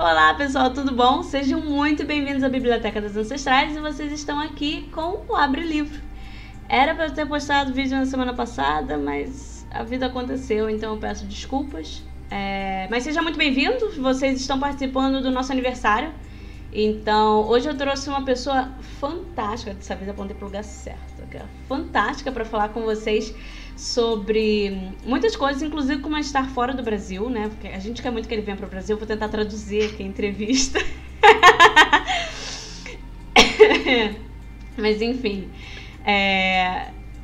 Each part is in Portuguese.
Olá pessoal, tudo bom? Sejam muito bem-vindos à Biblioteca das Ancestrais e vocês estão aqui com o Abre Livro. Era para eu ter postado vídeo na semana passada, mas a vida aconteceu, então eu peço desculpas. Mas sejam muito bem-vindos, vocês estão participando do nosso aniversário. Então, hoje eu trouxe uma pessoa fantástica, dessa vez eu apontei pro lugar certo, fantástica para falar com vocês sobre muitas coisas, inclusive como estar fora do Brasil, né? Porque a gente quer muito que ele venha para o Brasil, vou tentar traduzir aqui a entrevista. Mas enfim,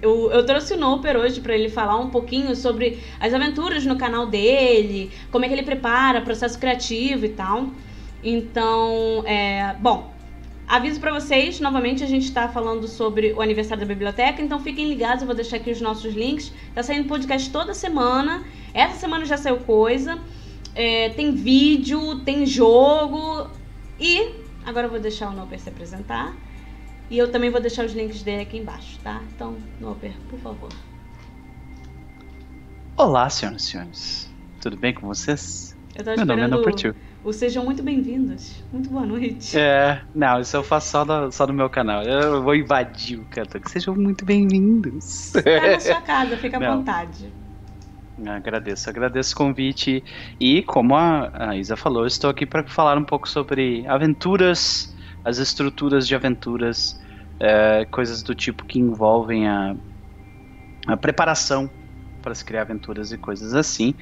eu trouxe o Noper hoje para ele falar um pouquinho sobre as aventuras no canal dele, como é que ele prepara, processo criativo e tal. Então, bom, aviso pra vocês, novamente a gente tá falando sobre o aniversário da biblioteca, então fiquem ligados, eu vou deixar aqui os nossos links. Tá saindo podcast toda semana, essa semana já saiu coisa, tem vídeo, tem jogo e agora eu vou deixar o Noper se apresentar e eu também vou deixar os links dele aqui embaixo, tá? Então, Noper, por favor. Olá, senhoras e senhores, tudo bem com vocês? Eu tava esperando sejam muito bem-vindos. Muito boa noite. Não, isso eu faço só no meu canal. Eu vou invadir o canto. Sejam muito bem-vindos. Tá na sua casa, fica à vontade. Agradeço o convite. E como a Isa falou, eu estou aqui para falar um pouco sobre aventuras, as estruturas de aventuras, coisas do tipo que envolvem a preparação para se criar aventuras e coisas assim.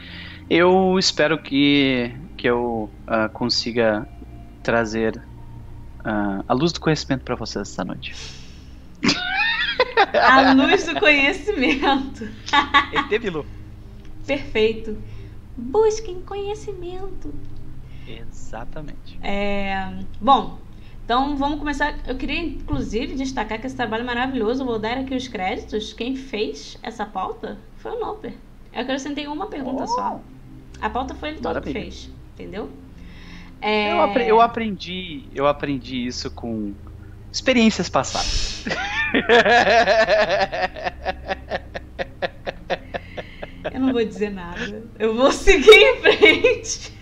Eu espero que eu consiga trazer a luz do conhecimento para vocês esta noite. A luz do conhecimento. Etebilu. Perfeito. Busquem conhecimento. Exatamente. Bom, então vamos começar. Eu queria inclusive destacar que esse trabalho é maravilhoso. Eu vou dar aqui os créditos. Quem fez essa pauta foi o Noper. Eu acrescentei uma pergunta só. A pauta foi ele todo que fez, entendeu? Eu aprendi isso com experiências passadas. Eu não vou dizer nada. Eu vou seguir em frente.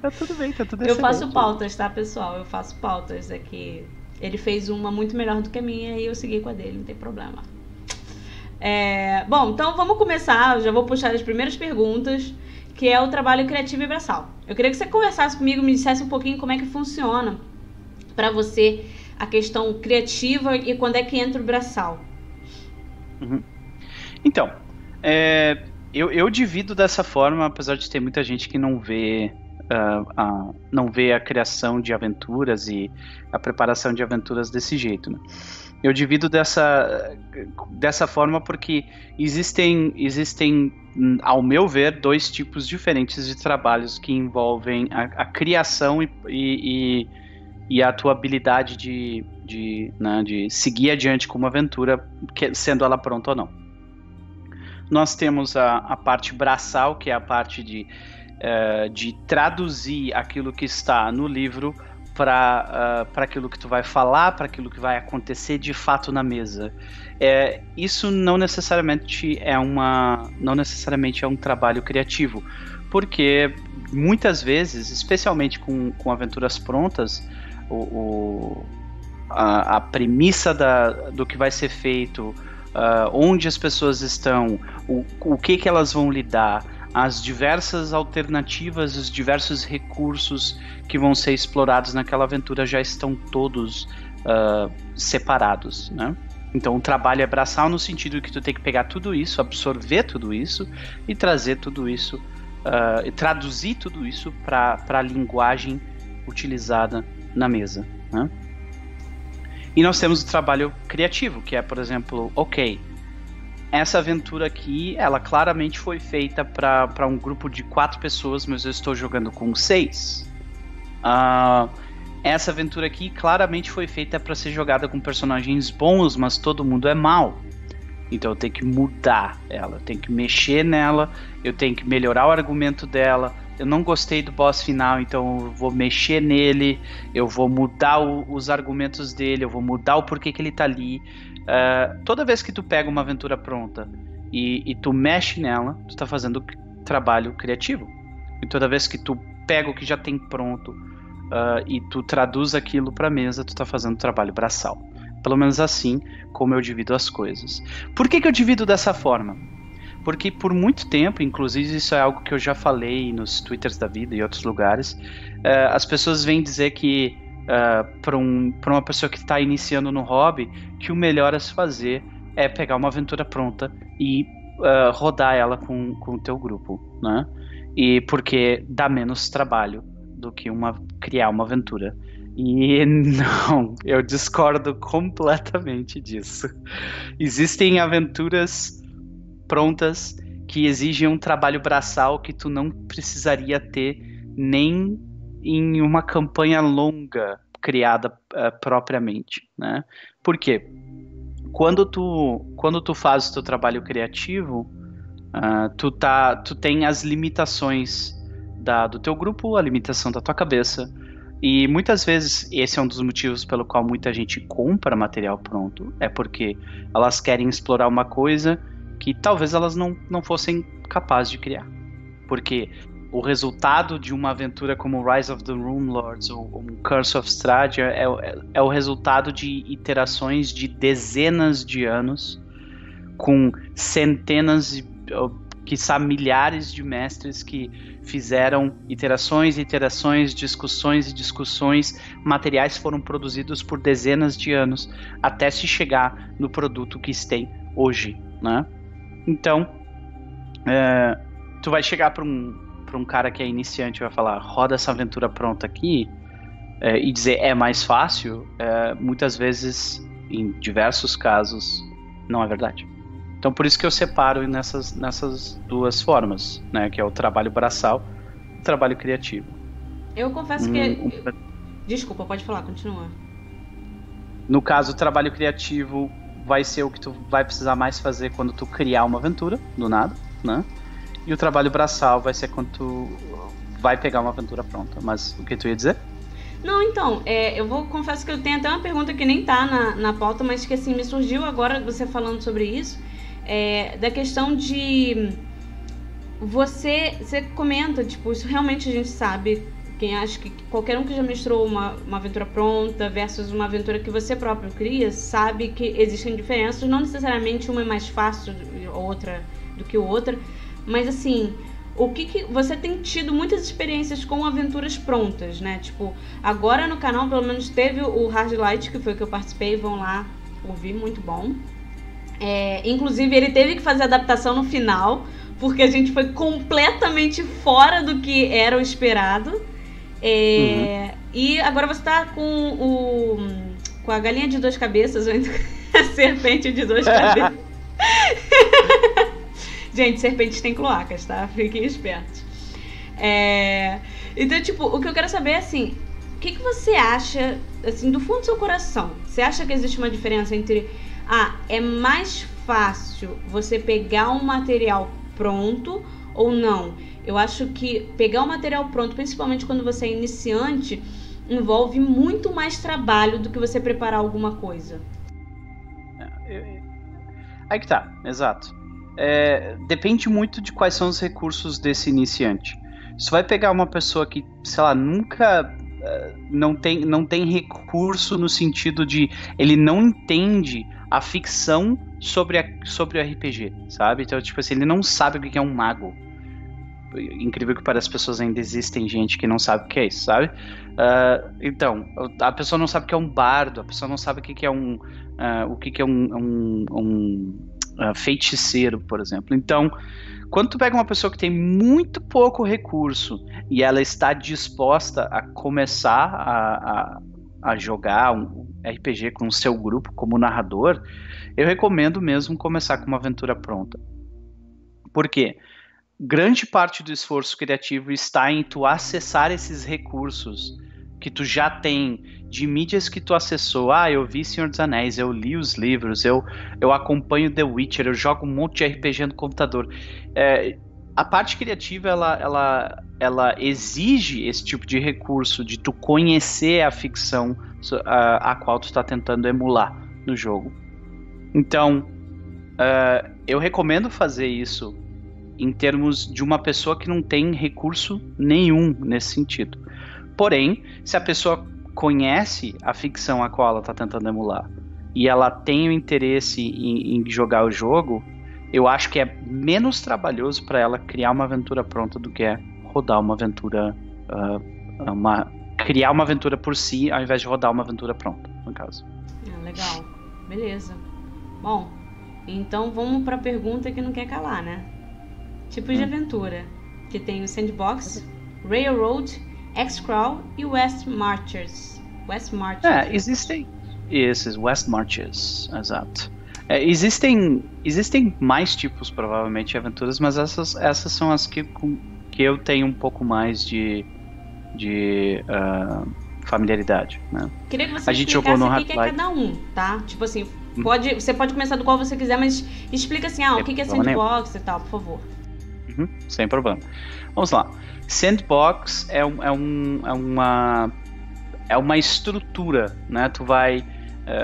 Tá tudo bem, tá tudo bem. Eu faço pautas, tá, pessoal? Eu faço pautas aqui. Ele fez uma muito melhor do que a minha e eu segui com a dele, não tem problema. Bom, então vamos começar. Eu já vou puxar as primeiras perguntas, que é o trabalho criativo e braçal. Eu queria que você conversasse comigo, me dissesse um pouquinho como é que funciona para você a questão criativa e quando é que entra o braçal. Uhum. Então, eu divido dessa forma, apesar de ter muita gente que não vê a criação de aventuras e a preparação de aventuras desse jeito, né? Eu divido dessa forma porque existem, ao meu ver, dois tipos diferentes de trabalhos que envolvem a criação e a tua habilidade de seguir adiante com uma aventura, sendo ela pronta ou não. Nós temos a parte braçal, que é a parte de traduzir aquilo que está no livro para aquilo que tu vai falar, para aquilo que vai acontecer de fato na mesa. Isso não necessariamente é um trabalho criativo, porque muitas vezes, especialmente com aventuras prontas, a premissa do que vai ser feito, onde as pessoas estão, o que elas vão lidar, as diversas alternativas, os diversos recursos que vão ser explorados naquela aventura já estão todos separados, né? Então o trabalho é braçal no sentido que tu tem que pegar tudo isso, absorver tudo isso e trazer tudo isso, e traduzir tudo isso para a linguagem utilizada na mesa, né? E nós temos o trabalho criativo, que é, por exemplo, essa aventura aqui, ela claramente foi feita para um grupo de 4 pessoas, mas eu estou jogando com 6. Essa aventura aqui claramente foi feita para ser jogada com personagens bons, mas todo mundo é mau. Então eu tenho que mudar ela, eu tenho que mexer nela, eu tenho que melhorar o argumento dela. Eu não gostei do boss final, então eu vou mexer nele, eu vou mudar os argumentos dele, eu vou mudar o porquê que ele tá ali. Toda vez que tu pega uma aventura pronta e tu mexe nela, tu tá fazendo trabalho criativo. E toda vez que tu pega o que já tem pronto, e tu traduz aquilo para a mesa, tu tá fazendo trabalho braçal. Pelo menos assim como eu divido as coisas. Por que eu divido dessa forma? Porque por muito tempo, inclusive isso é algo que eu já falei nos Twitters da vida e outros lugares, as pessoas vêm dizer que para uma pessoa que está iniciando no hobby, que o melhor a se fazer é pegar uma aventura pronta e rodar ela com o teu grupo, né? E porque dá menos trabalho do que criar uma aventura. E não, eu discordo completamente disso. Existem aventuras prontas que exigem um trabalho braçal que tu não precisaria ter nem em uma campanha longa criada propriamente, né? Por quê? Quando tu faz o teu trabalho criativo, tu tem as limitações do teu grupo, a limitação da tua cabeça, e muitas vezes esse é um dos motivos pelo qual muita gente compra material pronto, é porque elas querem explorar uma coisa que talvez elas não fossem capazes de criar. Porque o resultado de uma aventura como Rise of the Runelords ou um Curse of Strahd é o resultado de iterações de dezenas de anos com centenas, quiçá milhares de mestres que fizeram iterações, discussões e discussões. Materiais foram produzidos por dezenas de anos até se chegar no produto que se tem hoje, né? Então, tu vai chegar para um cara que é iniciante e vai falar, roda essa aventura pronta aqui, e dizer é mais fácil, muitas vezes, em diversos casos, não é verdade. Então por isso que eu separo nessas duas formas, né, que é o trabalho braçal e o trabalho criativo. Eu confesso que... Desculpa, pode falar, continua. No caso, o trabalho criativo vai ser o que tu vai precisar mais fazer quando tu criar uma aventura, do nada, né? E o trabalho braçal vai ser quando tu vai pegar uma aventura pronta. Mas o que tu ia dizer? Não, então, confesso que eu tenho até uma pergunta que nem tá na pauta, mas que assim, me surgiu agora você falando sobre isso, da questão de você comenta, tipo, isso realmente a gente sabe, quem acha que qualquer um que já mestrou uma aventura pronta versus uma aventura que você próprio cria, sabe que existem diferenças, não necessariamente uma é mais fácil outra do que outra, mas assim, o que você tem tido muitas experiências com aventuras prontas, né? Tipo, agora no canal pelo menos teve o Hard Light, que foi o que eu participei, vão lá ouvir, muito bom. Inclusive ele teve que fazer adaptação no final, porque a gente foi completamente fora do que era o esperado. E agora você tá com a galinha de 2 cabeças, ou então a serpente de 2 cabeças. Gente, serpentes têm cloacas, tá? Fiquem espertos. Então, tipo, o que eu quero saber é assim, o que você acha, assim, do fundo do seu coração? Você acha que existe uma diferença entre é mais fácil você pegar um material pronto ou não? Eu acho que pegar um material pronto, principalmente quando você é iniciante, envolve muito mais trabalho do que você preparar alguma coisa. Aí que tá, exato. Depende muito de quais são os recursos desse iniciante. Você vai pegar uma pessoa que, sei lá, nunca não tem recurso no sentido de ele não entende a ficção sobre o RPG, sabe? Então, tipo assim, ele não sabe o que é um mago. Incrível que para as pessoas ainda existem gente que não sabe o que é isso, sabe? Então, a pessoa não sabe o que é um bardo, a pessoa não sabe o que é um feiticeiro, por exemplo. Então, quando tu pega uma pessoa que tem muito pouco recurso e ela está disposta a começar a jogar um RPG com o seu grupo como narrador, eu recomendo mesmo começar com uma aventura pronta. Por quê? Grande parte do esforço criativo está em tu acessar esses recursos que tu já tem, de mídias que tu acessou. Eu vi Senhor dos Anéis, eu li os livros, eu acompanho The Witcher, eu jogo um monte de RPG no computador. A parte criativa, ela exige esse tipo de recurso, de tu conhecer a ficção a qual tu está tentando emular no jogo. Então, eu recomendo fazer isso em termos de uma pessoa que não tem recurso nenhum nesse sentido. Porém, se a pessoa conhece a ficção a qual ela está tentando emular e ela tem o interesse em jogar o jogo, eu acho que é menos trabalhoso para ela criar uma aventura pronta do que é rodar uma aventura, criar uma aventura por si, ao invés de rodar uma aventura pronta, no caso. Legal, beleza. Bom, então vamos para a pergunta que não quer calar, né? Tipos de aventura, que tem o Sandbox, Railroad, X-Crawl e West Marches. Existem esses West Marches, exato. Existem mais tipos, provavelmente, de aventuras, mas essas são as que eu tenho um pouco mais de familiaridade, né? Queria que você explicasse o que é cada um, tá? Tipo assim, você pode começar do qual você quiser, mas explica assim, o que é Sandbox e tal, por favor. Sem problema. Vamos lá. Sandbox é uma estrutura, né? Tu vai,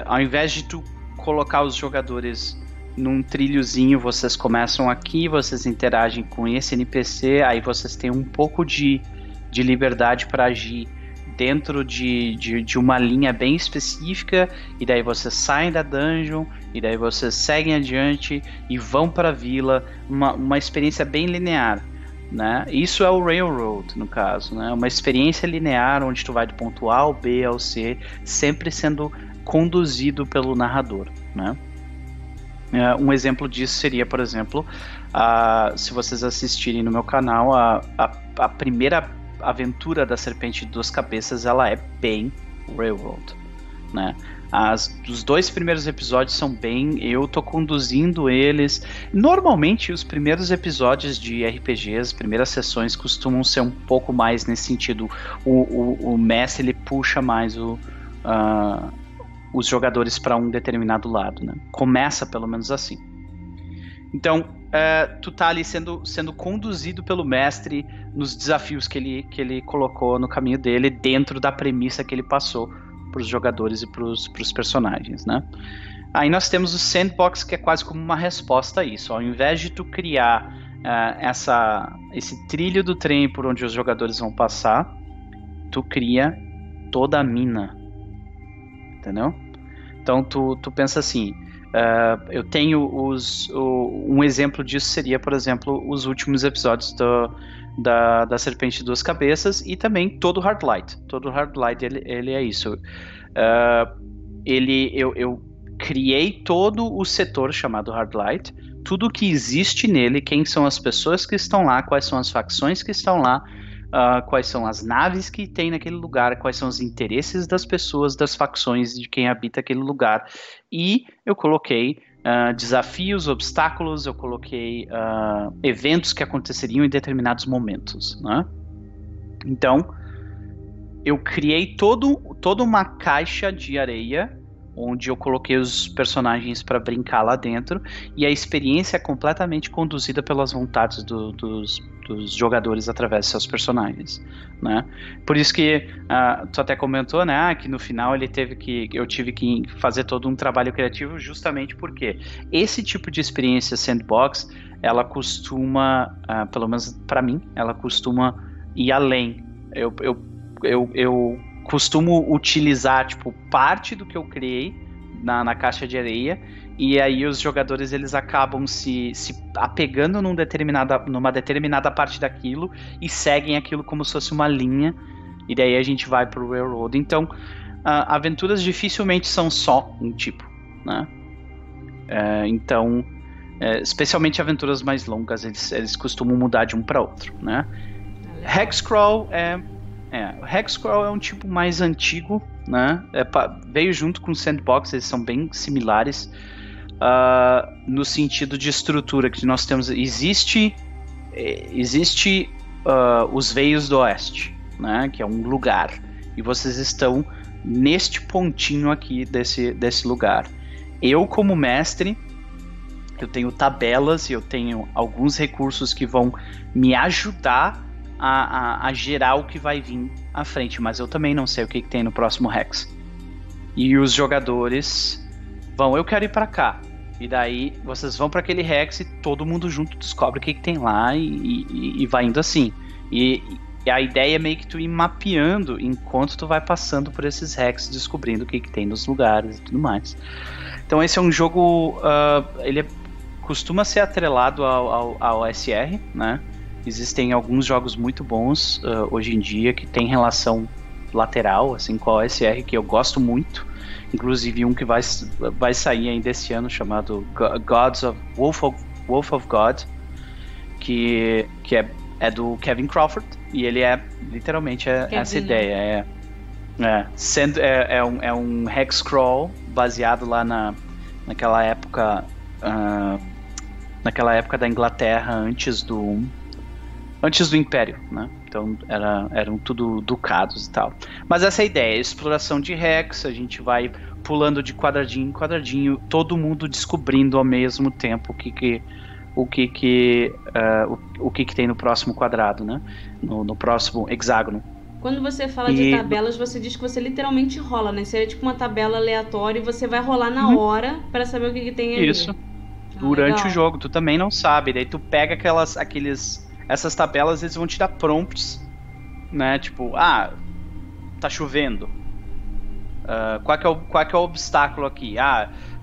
ao invés de tu colocar os jogadores num trilhozinho, vocês começam aqui, vocês interagem com esse NPC, aí vocês têm um pouco de liberdade para agir dentro de uma linha bem específica, e daí vocês saem da dungeon, e daí vocês seguem adiante e vão para a vila, uma experiência bem linear, né? Isso é o Railroad, no caso, né? Uma experiência linear onde tu vai do ponto A ao B ao C, sempre sendo conduzido pelo narrador, né? Um exemplo disso seria, por exemplo, se vocês assistirem no meu canal, a primeira aventura da Serpente de Duas Cabeças, ela é bem Railroad, né? Os 2 primeiros episódios são bem, eu tô conduzindo eles. Normalmente os primeiros episódios de RPGs, as primeiras sessões costumam ser um pouco mais nesse sentido. O mestre, ele puxa mais os jogadores para um determinado lado, né? Começa pelo menos assim. Então, tu tá ali sendo conduzido pelo mestre nos desafios que ele colocou no caminho dele, dentro da premissa que ele passou para os jogadores e para os personagens, né? Aí nós temos o Sandbox, que é quase como uma resposta a isso. Ao invés de tu criar esse trilho do trem por onde os jogadores vão passar, tu cria toda a mina, entendeu? Então tu pensa assim, eu tenho um exemplo disso seria, por exemplo, os últimos episódios da Serpente de Duas Cabeças, e também todo o Hardlight. Todo o Hardlight, ele é isso. Eu criei todo o setor chamado Hardlight, tudo que existe nele, quem são as pessoas que estão lá, quais são as facções que estão lá, quais são as naves que tem naquele lugar, quais são os interesses das pessoas, das facções, de quem habita aquele lugar. E eu coloquei desafios, obstáculos, eu coloquei eventos que aconteceriam em determinados momentos, né? Então, eu criei toda uma caixa de areia onde eu coloquei os personagens para brincar lá dentro, e a experiência é completamente conduzida pelas vontades dos jogadores através de seus personagens, né? Por isso que tu até comentou, né, que no final eu tive que fazer todo um trabalho criativo, justamente porque esse tipo de experiência sandbox, ela costuma, pelo menos para mim, ela costuma ir além. Eu costumo utilizar, tipo, parte do que eu criei na caixa de areia, e aí os jogadores, eles acabam se apegando numa determinada parte daquilo e seguem aquilo como se fosse uma linha, e daí a gente vai pro Railroad. Então, aventuras dificilmente são só um tipo, né? Então, especialmente aventuras mais longas, eles costumam mudar de um para outro, né? Hexcrawl o Hexcrawl é um tipo mais antigo, né? Veio junto com o Sandbox, eles são bem similares no sentido de estrutura que nós temos. Existe os Veios do Oeste, né? Que é um lugar, e vocês estão neste pontinho aqui desse lugar. Eu, como mestre, eu tenho tabelas e eu tenho alguns recursos que vão me ajudar a gerar o que vai vir à frente, mas eu também não sei o que tem no próximo Hex. E os jogadores eu quero ir para cá, e daí vocês vão para aquele Hex e todo mundo junto descobre o que tem lá, e vai indo assim. E E a ideia é meio que tu ir mapeando enquanto tu vai passando por esses hacks, descobrindo o que tem nos lugares e tudo mais. Então esse é um jogo, ele costuma ser atrelado ao SR, né? Existem alguns jogos muito bons hoje em dia que tem relação lateral, assim, com a OSR, que eu gosto muito. Inclusive um que vai sair ainda esse ano, chamado Wolf of God, que é do Kevin Crawford, e ele é literalmente essa ideia. É um hex-crawl baseado lá naquela época da Inglaterra antes do Império, né? Então eram tudo ducados e tal. Mas essa é a ideia, exploração de hex, a gente vai pulando de quadradinho em quadradinho, todo mundo descobrindo ao mesmo tempo o que tem no próximo quadrado, né? No próximo hexágono. Quando você fala de tabelas, você diz que você literalmente rola, né? Seria tipo uma tabela aleatória e você vai rolar na hora para saber o que tem ali. Isso. Durante legal. O jogo, tu também não sabe, daí tu pega essas tabelas, eles vão te dar prompts, né? Tipo, tá chovendo. Qual que é o obstáculo aqui?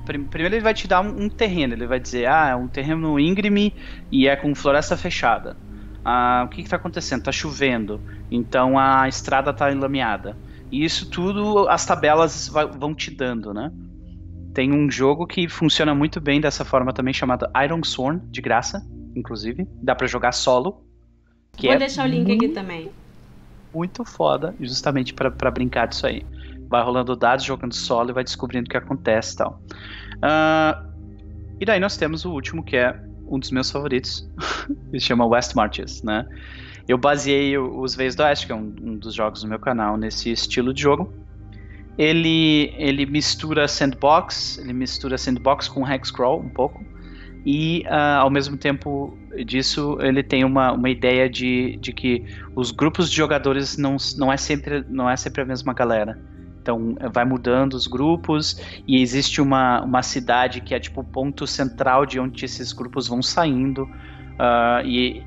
Primeiro ele vai te dar um terreno, ele vai dizer, é um terreno íngreme e é com floresta fechada. O que está acontecendo? Está chovendo, então a estrada está enlameada. E isso tudo as tabelas vão te dando, né? Tem um jogo que funciona muito bem dessa forma também, chamado Iron Sworn, de graça, inclusive. Dá pra jogar solo. Vou deixar o link aqui também. Muito foda, justamente pra brincar disso aí. Vai rolando dados, jogando solo e vai descobrindo o que acontece e tal. E daí nós temos o último, que é um dos meus favoritos. Ele se chama West Marches, né? Eu baseei os Veios do Oeste, que é um dos jogos do meu canal, nesse estilo de jogo. Ele mistura sandbox com hexcrawl um pouco, e ao mesmo tempo disso ele tem uma ideia de que os grupos de jogadores não é sempre a mesma galera. Então vai mudando os grupos e existe uma cidade que é tipo o ponto central de onde esses grupos vão saindo, e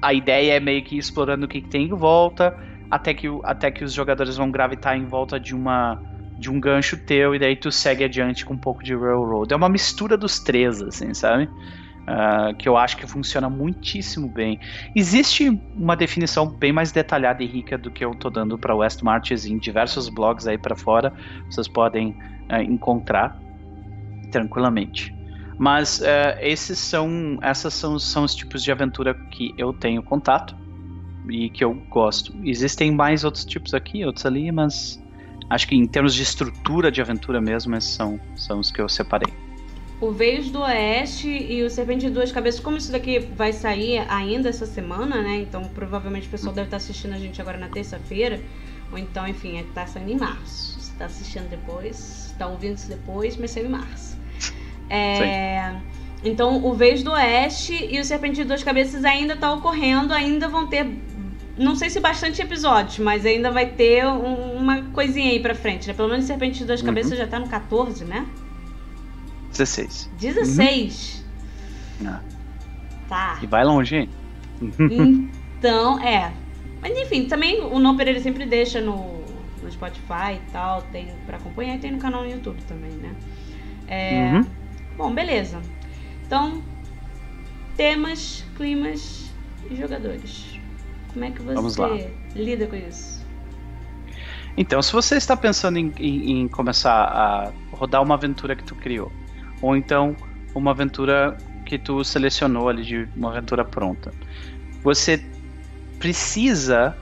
a ideia é meio que ir explorando o que tem em volta, até que os jogadores vão gravitar em volta de um gancho teu, e daí tu segue adiante com um pouco de railroad. É uma mistura dos três, assim, sabe? Que eu acho que funciona muitíssimo bem. Existe uma definição bem mais detalhada e rica do que eu tô dando para West Marches em diversos blogs aí para fora. Vocês podem encontrar tranquilamente. Mas esses são os tipos de aventura que eu tenho contato e que eu gosto. Existem mais outros tipos aqui, outros ali, mas acho que em termos de estrutura de aventura mesmo, esses são os que eu separei. O Veios do Oeste e o Serpente de Duas Cabeças, como isso daqui vai sair ainda essa semana, né? Então provavelmente o pessoal deve estar assistindo a gente agora na terça-feira. Ou então, enfim, tá saindo em março. Você tá assistindo depois, tá ouvindo isso depois, mas saiu em março. Então o Veios do Oeste e o Serpente de Duas Cabeças ainda tá ocorrendo, ainda vão ter, não sei se bastante episódios, mas ainda vai ter uma coisinha aí pra frente, né? Pelo menos Serpente de Duas Cabeças já tá no 14, né? 16. 16? Tá. E vai longe, hein? Então, mas enfim, também o Noper ele sempre deixa no Spotify e tal, tem pra acompanhar, e tem no canal no YouTube também, né? Bom, beleza. Então, temas, climas e jogadores. Como é que você lida com isso? Então, se você está pensando em começar a rodar uma aventura que tu criou, ou então uma aventura que tu selecionou ali, de uma aventura pronta, você precisa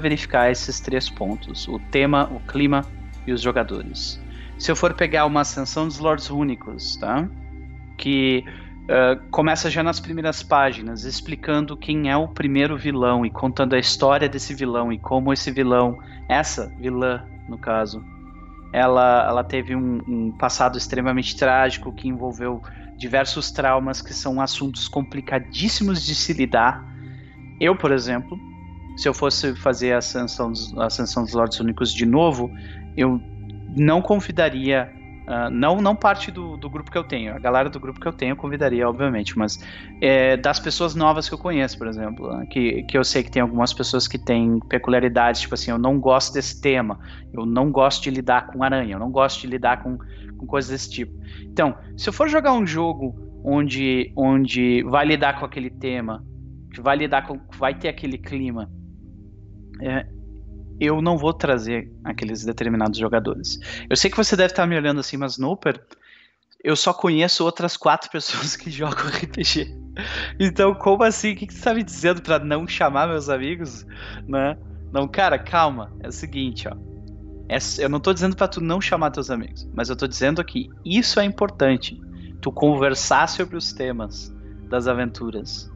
verificar esses 3 pontos: o tema, o clima e os jogadores. Se eu for pegar uma Ascensão dos Lordes Únicos, tá? Que começa já nas primeiras páginas, explicando quem é o primeiro vilão e contando a história desse vilão e como esse vilão, essa vilã, no caso, ela teve um passado extremamente trágico que envolveu diversos traumas, que são assuntos complicadíssimos de se lidar. Eu, por exemplo, se eu fosse fazer a Ascensão dos Lordes Únicos de novo, eu não convidaria Não parte do grupo que eu tenho. A galera do grupo que eu tenho eu convidaria, obviamente, mas das pessoas novas que eu conheço, por exemplo, que eu sei que tem algumas pessoas que têm peculiaridades, tipo assim, eu não gosto desse tema, eu não gosto de lidar com aranha, eu não gosto de lidar com coisas desse tipo. Então, se eu for jogar um jogo onde vai lidar com aquele tema, que vai ter aquele clima, eu não vou trazer aqueles determinados jogadores. Eu sei que você deve estar me olhando assim, mas Nooper, eu só conheço outras 4 pessoas que jogam RPG. Então, como assim? O que você está me dizendo para não chamar meus amigos? Né? Não, cara, calma. É o seguinte, ó. Eu não estou dizendo para tu não chamar teus amigos, mas eu estou dizendo que isso é importante. Tu conversar sobre os temas das aventuras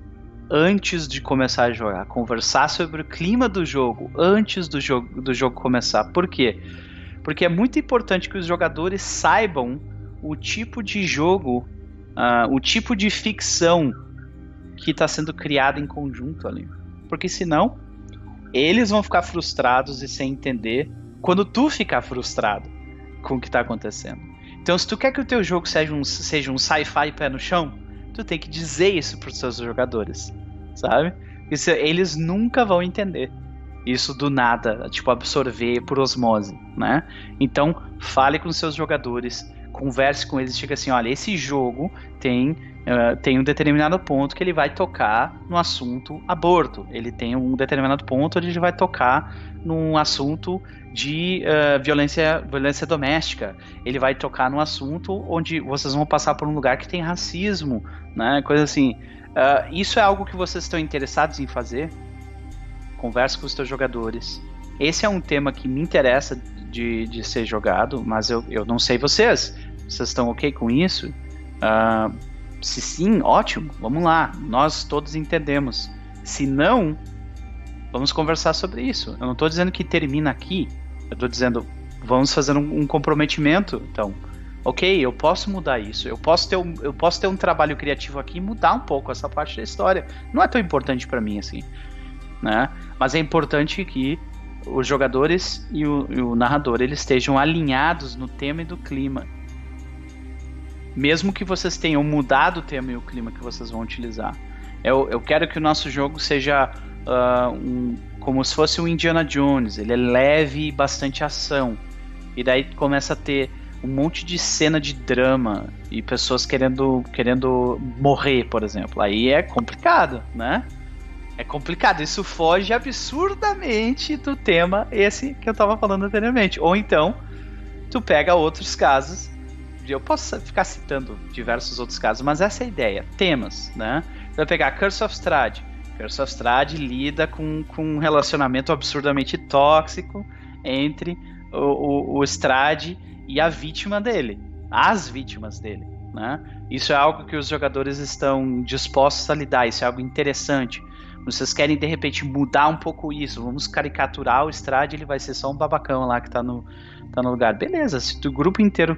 antes de começar a jogar, conversar sobre o clima do jogo antes do jogo começar. Por quê? Porque é muito importante que os jogadores saibam o tipo de jogo, o tipo de ficção que está sendo criada em conjunto ali. Porque senão, eles vão ficar frustrados e sem entender quando tu ficar frustrado com o que está acontecendo. Então, se tu quer que o teu jogo seja um sci-fi pé no chão, tu tem que dizer isso para os seus jogadores, sabe? Isso, eles nunca vão entender isso do nada, tipo absorver por osmose, né? Então, fale com os seus jogadores, converse com eles, diga assim, olha, esse jogo tem um determinado ponto que ele vai tocar no assunto aborto, ele tem um determinado ponto onde ele vai tocar num assunto de violência doméstica, ele vai tocar num assunto onde vocês vão passar por um lugar que tem racismo, né, coisa assim. Isso é algo que vocês estão interessados em fazer? Converse com os seus jogadores. Esse é um tema que me interessa de ser jogado, mas eu não sei vocês estão ok com isso? Se sim, ótimo, vamos lá, nós todos entendemos. Se não, vamos conversar sobre isso. Eu não estou dizendo que termina aqui, eu estou dizendo, vamos fazer um comprometimento. Então, ok, eu posso mudar isso, eu posso ter um trabalho criativo aqui e mudar um pouco essa parte da história. Não é tão importante para mim assim, né? Mas é importante que os jogadores e o narrador eles estejam alinhados no tema e do clima. Mesmo que vocês tenham mudado o tema e o clima que vocês vão utilizar. Eu quero que o nosso jogo seja como se fosse um Indiana Jones. Ele é leve e bastante ação. E daí começa a ter um monte de cena de drama e pessoas querendo morrer, por exemplo. Aí é complicado, né? É complicado. Isso foge absurdamente do tema esse que eu estava falando anteriormente. Ou então, tu pega outros casos. Eu posso ficar citando diversos outros casos, mas essa é a ideia. Temas, né? Você vai pegar Curse of Strahd. Curse of Strahd lida com um relacionamento absurdamente tóxico entre o Strahd e a vítima dele. As vítimas dele, né? Isso é algo que os jogadores estão dispostos a lidar. Isso é algo interessante. Vocês querem, de repente, mudar um pouco isso. Vamos caricaturar o Strahd, ele vai ser só um babacão lá que tá no lugar. Beleza, se o grupo inteiro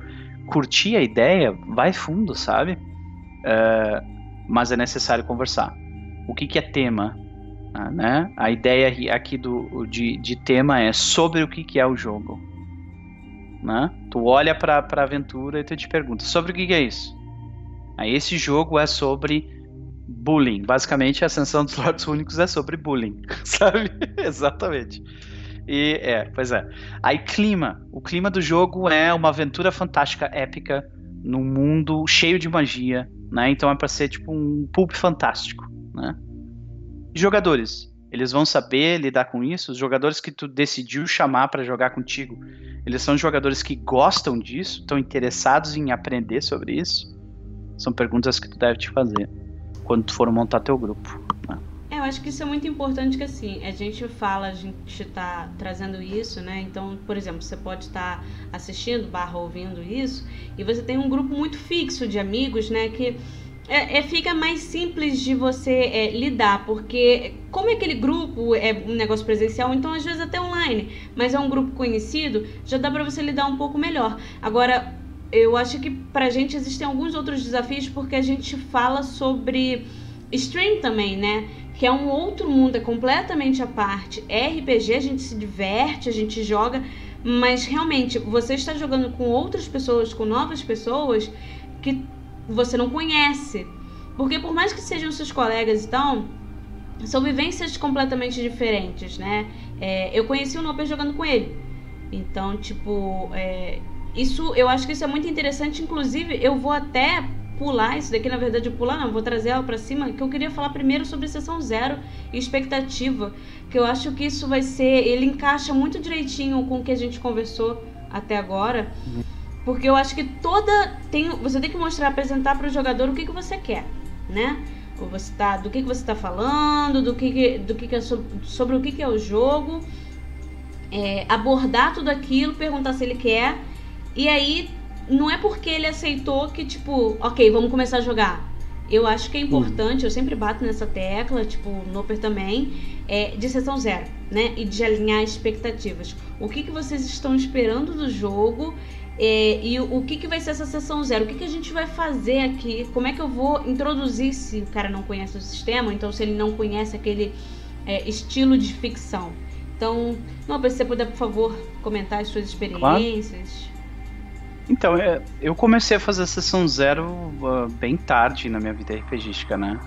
curtir a ideia, vai fundo, sabe? Mas é necessário conversar. O que é tema? Né? A ideia aqui de tema é sobre o que é o jogo. Né? Tu olha para a aventura e tu te pergunta, sobre o que é isso? Esse jogo é sobre bullying. Basicamente, a Ascensão dos Lordes Únicos é sobre bullying, sabe? Exatamente. Pois é. Aí clima. O clima do jogo é uma aventura fantástica, épica, num mundo cheio de magia, né? Então é pra ser tipo um pulp fantástico, né? Jogadores. Eles vão saber lidar com isso? Os jogadores que tu decidiu chamar pra jogar contigo, eles são jogadores que gostam disso? Estão interessados em aprender sobre isso? São perguntas que tu deve te fazer quando tu for montar teu grupo, né? Eu acho que isso é muito importante, que assim, a gente tá trazendo isso, né? Então, por exemplo, você pode estar assistindo, ouvindo isso, e você tem um grupo muito fixo de amigos, né? Que fica mais simples de você lidar, porque como aquele grupo é um negócio presencial, então às vezes até online, mas é um grupo conhecido, já dá pra você lidar um pouco melhor. Agora, eu acho que pra gente existem alguns outros desafios, porque a gente fala sobre Stream também, né? Que é um outro mundo, é completamente à parte. É RPG, a gente se diverte, a gente joga, mas realmente você está jogando com outras pessoas, com novas pessoas que você não conhece. Porque por mais que sejam seus colegas e tal, são vivências completamente diferentes, né? Eu conheci o Noper jogando com ele. Então, tipo, isso, eu acho que isso é muito interessante. Inclusive, eu vou até pular isso daqui, na verdade, vou trazer ela pra cima, que eu queria falar primeiro sobre Sessão Zero e expectativa, que eu acho que isso vai ser, ele encaixa muito direitinho com o que a gente conversou até agora, porque eu acho que você tem que mostrar, apresentar para o jogador o que você quer, né? Do que você tá falando, sobre o que é o jogo, abordar tudo aquilo, perguntar se ele quer, e aí não é porque ele aceitou que, tipo, ok, vamos começar a jogar. Eu acho que é importante, eu sempre bato nessa tecla, tipo, o Noper também, de Sessão Zero, né? E de alinhar expectativas. O que vocês estão esperando do jogo e o que vai ser essa Sessão Zero? O que a gente vai fazer aqui? Como é que eu vou introduzir se o cara não conhece o sistema? Então, se ele não conhece aquele estilo de ficção. Então, Noper, se você puder, por favor, comentar as suas experiências. Claro. Então, eu comecei a fazer a Sessão Zero bem tarde na minha vida RPGística, né?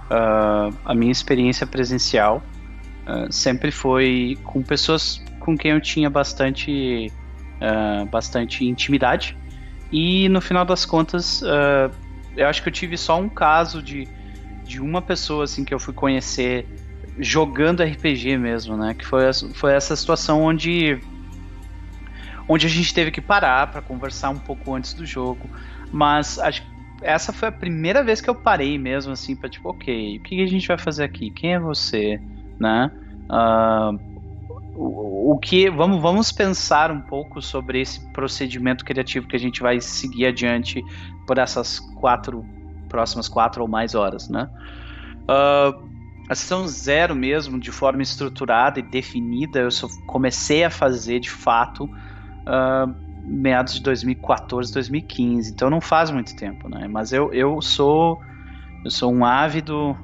A minha experiência presencial sempre foi com pessoas com quem eu tinha bastante intimidade. E no final das contas, eu acho que eu tive só um caso de uma pessoa assim, que eu fui conhecer jogando RPG mesmo, né? Que foi essa situação onde a gente teve que parar para conversar um pouco antes do jogo, mas acho que essa foi a primeira vez que eu parei mesmo, assim, para tipo, ok, o que a gente vai fazer aqui? Quem é você, né? Vamos pensar um pouco sobre esse procedimento criativo que a gente vai seguir adiante por essas próximas 4 ou mais horas, né? A Sessão Zero mesmo, de forma estruturada e definida, eu só comecei a fazer de fato meados de 2014, 2015, então não faz muito tempo, né? Mas eu sou um ávido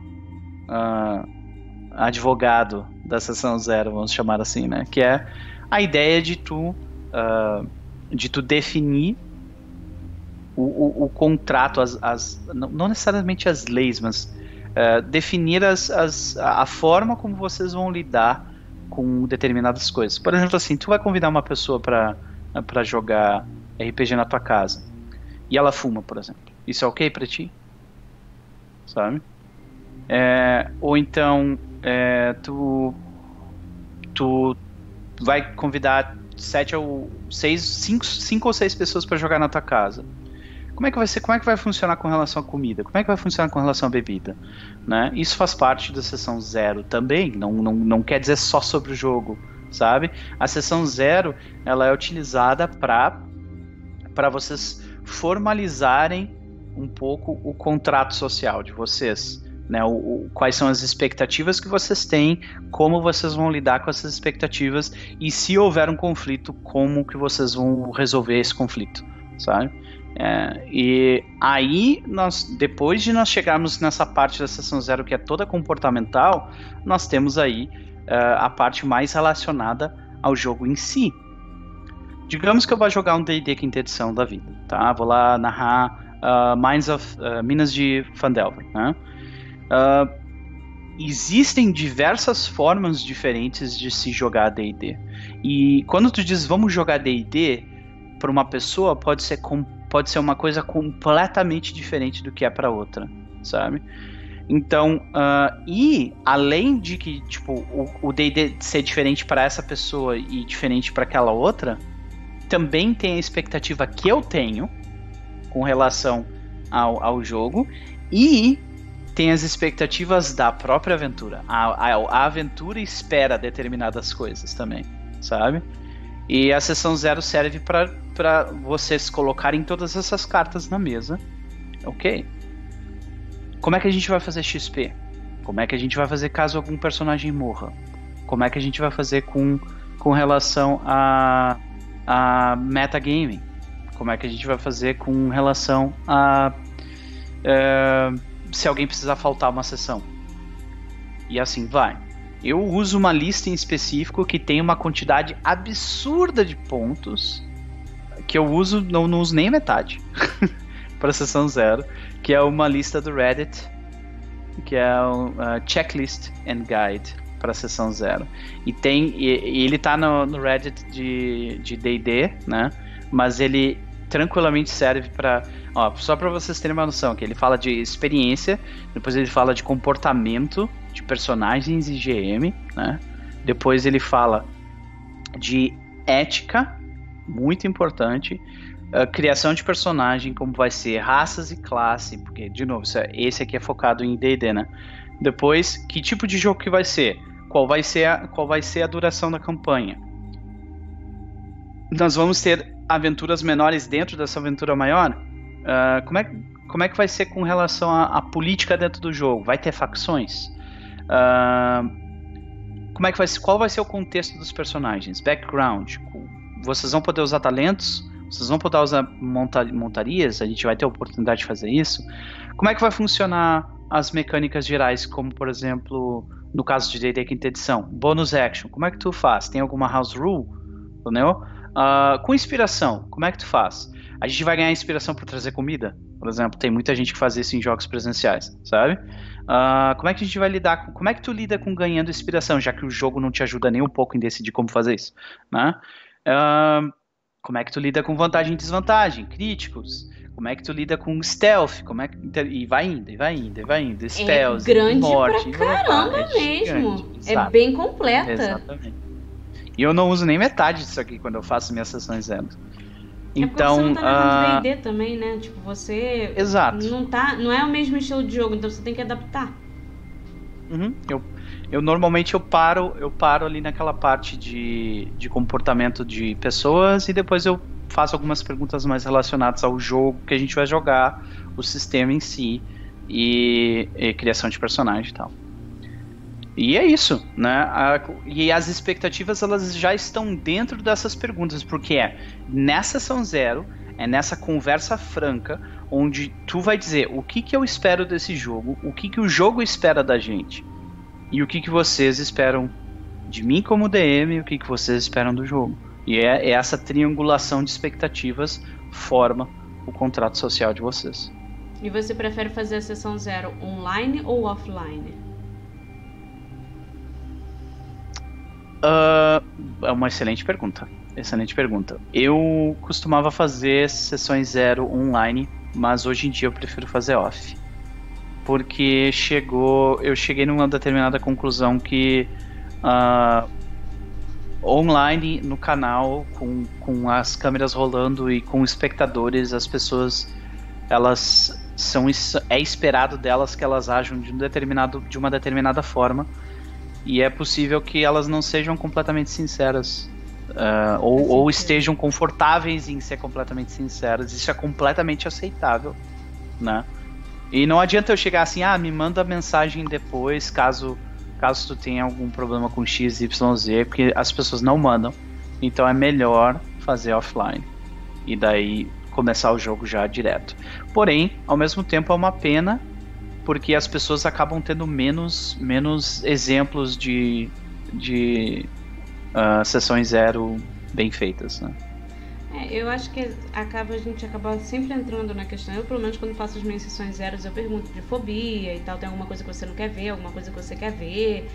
advogado da Sessão Zero, vamos chamar assim, né? Que é a ideia de tu definir o contrato, não necessariamente as leis, mas definir a forma como vocês vão lidar com determinadas coisas. Por exemplo, assim, tu vai convidar uma pessoa para jogar RPG na tua casa e ela fuma, por exemplo. Isso é ok pra ti? Sabe? Ou então tu vai convidar 5 ou 6 pessoas para jogar na tua casa. Como é que vai ser? Como é que vai funcionar com relação à comida? Como é que vai funcionar com relação à bebida? Né? Isso faz parte da Sessão Zero também. Não quer dizer só sobre o jogo, sabe? A Sessão Zero, ela é utilizada para vocês formalizarem um pouco o contrato social de vocês, né? Quais são as expectativas que vocês têm, como vocês vão lidar com essas expectativas e se houver um conflito, como que vocês vão resolver esse conflito, sabe? E aí, depois de nós chegarmos nessa parte da Sessão Zero que é toda comportamental, nós temos aí a parte mais relacionada ao jogo em si. Digamos que eu vou jogar um D&D quinta edição da vida, tá? Vou lá narrar Minas de Phandelver, né? Existem diversas formas diferentes de se jogar D&D. E quando tu diz vamos jogar D&D para uma pessoa, pode ser uma coisa completamente diferente do que é para outra, sabe? Então, e além de que tipo, o D&D ser diferente para essa pessoa e diferente para aquela outra, também tem a expectativa que eu tenho com relação ao jogo e tem as expectativas da própria aventura. A aventura espera determinadas coisas também, sabe? E a Sessão Zero serve para vocês colocarem todas essas cartas na mesa. Ok. Como é que a gente vai fazer XP? Como é que a gente vai fazer caso algum personagem morra? Como é que a gente vai fazer com relação a metagaming? Como é que a gente vai fazer com relação a se alguém precisar faltar uma sessão. E assim vai. Eu uso uma lista em específico que tem uma quantidade absurda de pontos que eu uso, não uso nem metade para sessão 0, que é uma lista do Reddit, que é o Checklist and Guide para sessão 0. E ele tá no Reddit de D&D, né? Mas ele tranquilamente serve para... Só para vocês terem uma noção, que ele fala de experiência, depois ele fala de comportamento de personagens e GM, né? Depois ele fala de ética, muito importante, criação de personagem, como vai ser, raças e classe, porque, de novo, esse aqui é focado em D&D, né? Depois, que tipo de jogo que vai ser? Qual vai ser a duração da campanha? Nós vamos ter aventuras menores dentro dessa aventura maior? Como é que vai ser com relação à política dentro do jogo? Vai ter facções? Como é que qual vai ser o contexto dos personagens? Background? Vocês vão poder usar talentos? Vocês vão poder usar montarias? A gente vai ter a oportunidade de fazer isso? Como é que vai funcionar as mecânicas gerais, como por exemplo, no caso de D&D quinta edição, bonus action? Como é que tu faz? Tem alguma house rule? Entendeu? Com inspiração, como é que tu faz? A gente vai ganhar inspiração por trazer comida? Por exemplo, tem muita gente que faz isso em jogos presenciais, sabe? Como é que a gente vai lidar como é que tu lida com ganhando inspiração, já que o jogo não te ajuda nem um pouco em decidir como fazer isso, né? Como é que tu lida com vantagem e desvantagem, críticos? Como é que tu lida com stealth? E vai indo. Spells, é grande morte, pra caramba mesmo. É bem completa. Exatamente. E eu não uso nem metade disso aqui quando eu faço minhas sessões 0. Então, você não tá levando D&D também, né? Tipo, você... Exato. Não é o mesmo estilo de jogo, então você tem que adaptar. Uhum. Eu normalmente eu paro ali naquela parte de comportamento de pessoas e depois eu faço algumas perguntas mais relacionadas ao jogo que a gente vai jogar, o sistema em si e criação de personagem e tal. E é isso, né? E as expectativas, elas já estão dentro dessas perguntas, porque nessa sessão 0, é nessa conversa franca, onde tu vai dizer o que eu espero desse jogo, o que o jogo espera da gente, e o que vocês esperam de mim como DM, e o que vocês esperam do jogo. E essa triangulação de expectativas forma o contrato social de vocês. E você prefere fazer a sessão 0 online ou offline? É uma excelente pergunta. Eu costumava fazer sessões 0 online, mas hoje em dia eu prefiro fazer off. Porque eu cheguei numa determinada conclusão que online, no canal, com as câmeras rolando e com espectadores, as pessoas, é esperado delas que elas ajam de uma determinada forma. E é possível que elas não sejam completamente sinceras. Ou estejam confortáveis em ser completamente sinceras. Isso é completamente aceitável, né? E não adianta eu chegar assim, me manda mensagem depois, caso tu tenha algum problema com X, Y, Z, porque as pessoas não mandam. Então é melhor fazer offline. E daí começar o jogo já direto. Porém, ao mesmo tempo é uma pena, porque as pessoas acabam tendo menos exemplos de sessões 0 bem feitas, né? Eu acho que a gente acaba sempre entrando na questão. Eu, pelo menos, quando faço as minhas sessões 0, eu pergunto de fobia e tal. Tem alguma coisa que você não quer ver, alguma coisa que você quer ver?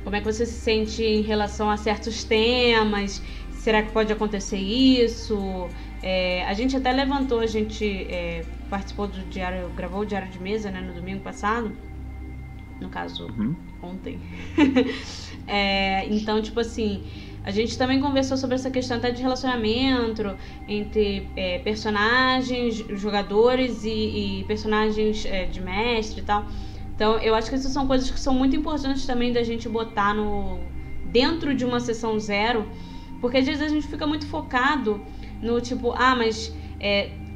Como é que você se sente em relação a certos temas? Será que pode acontecer isso? A gente até levantou, participou do diário, gravou o diário de mesa, né, no domingo passado, no caso, ontem. Então, tipo assim, a gente também conversou sobre essa questão até de relacionamento entre personagens, jogadores e personagens de mestre e tal. Então, eu acho que essas são coisas que são muito importantes também da gente botar dentro de uma sessão 0, porque às vezes a gente fica muito focado no tipo, mas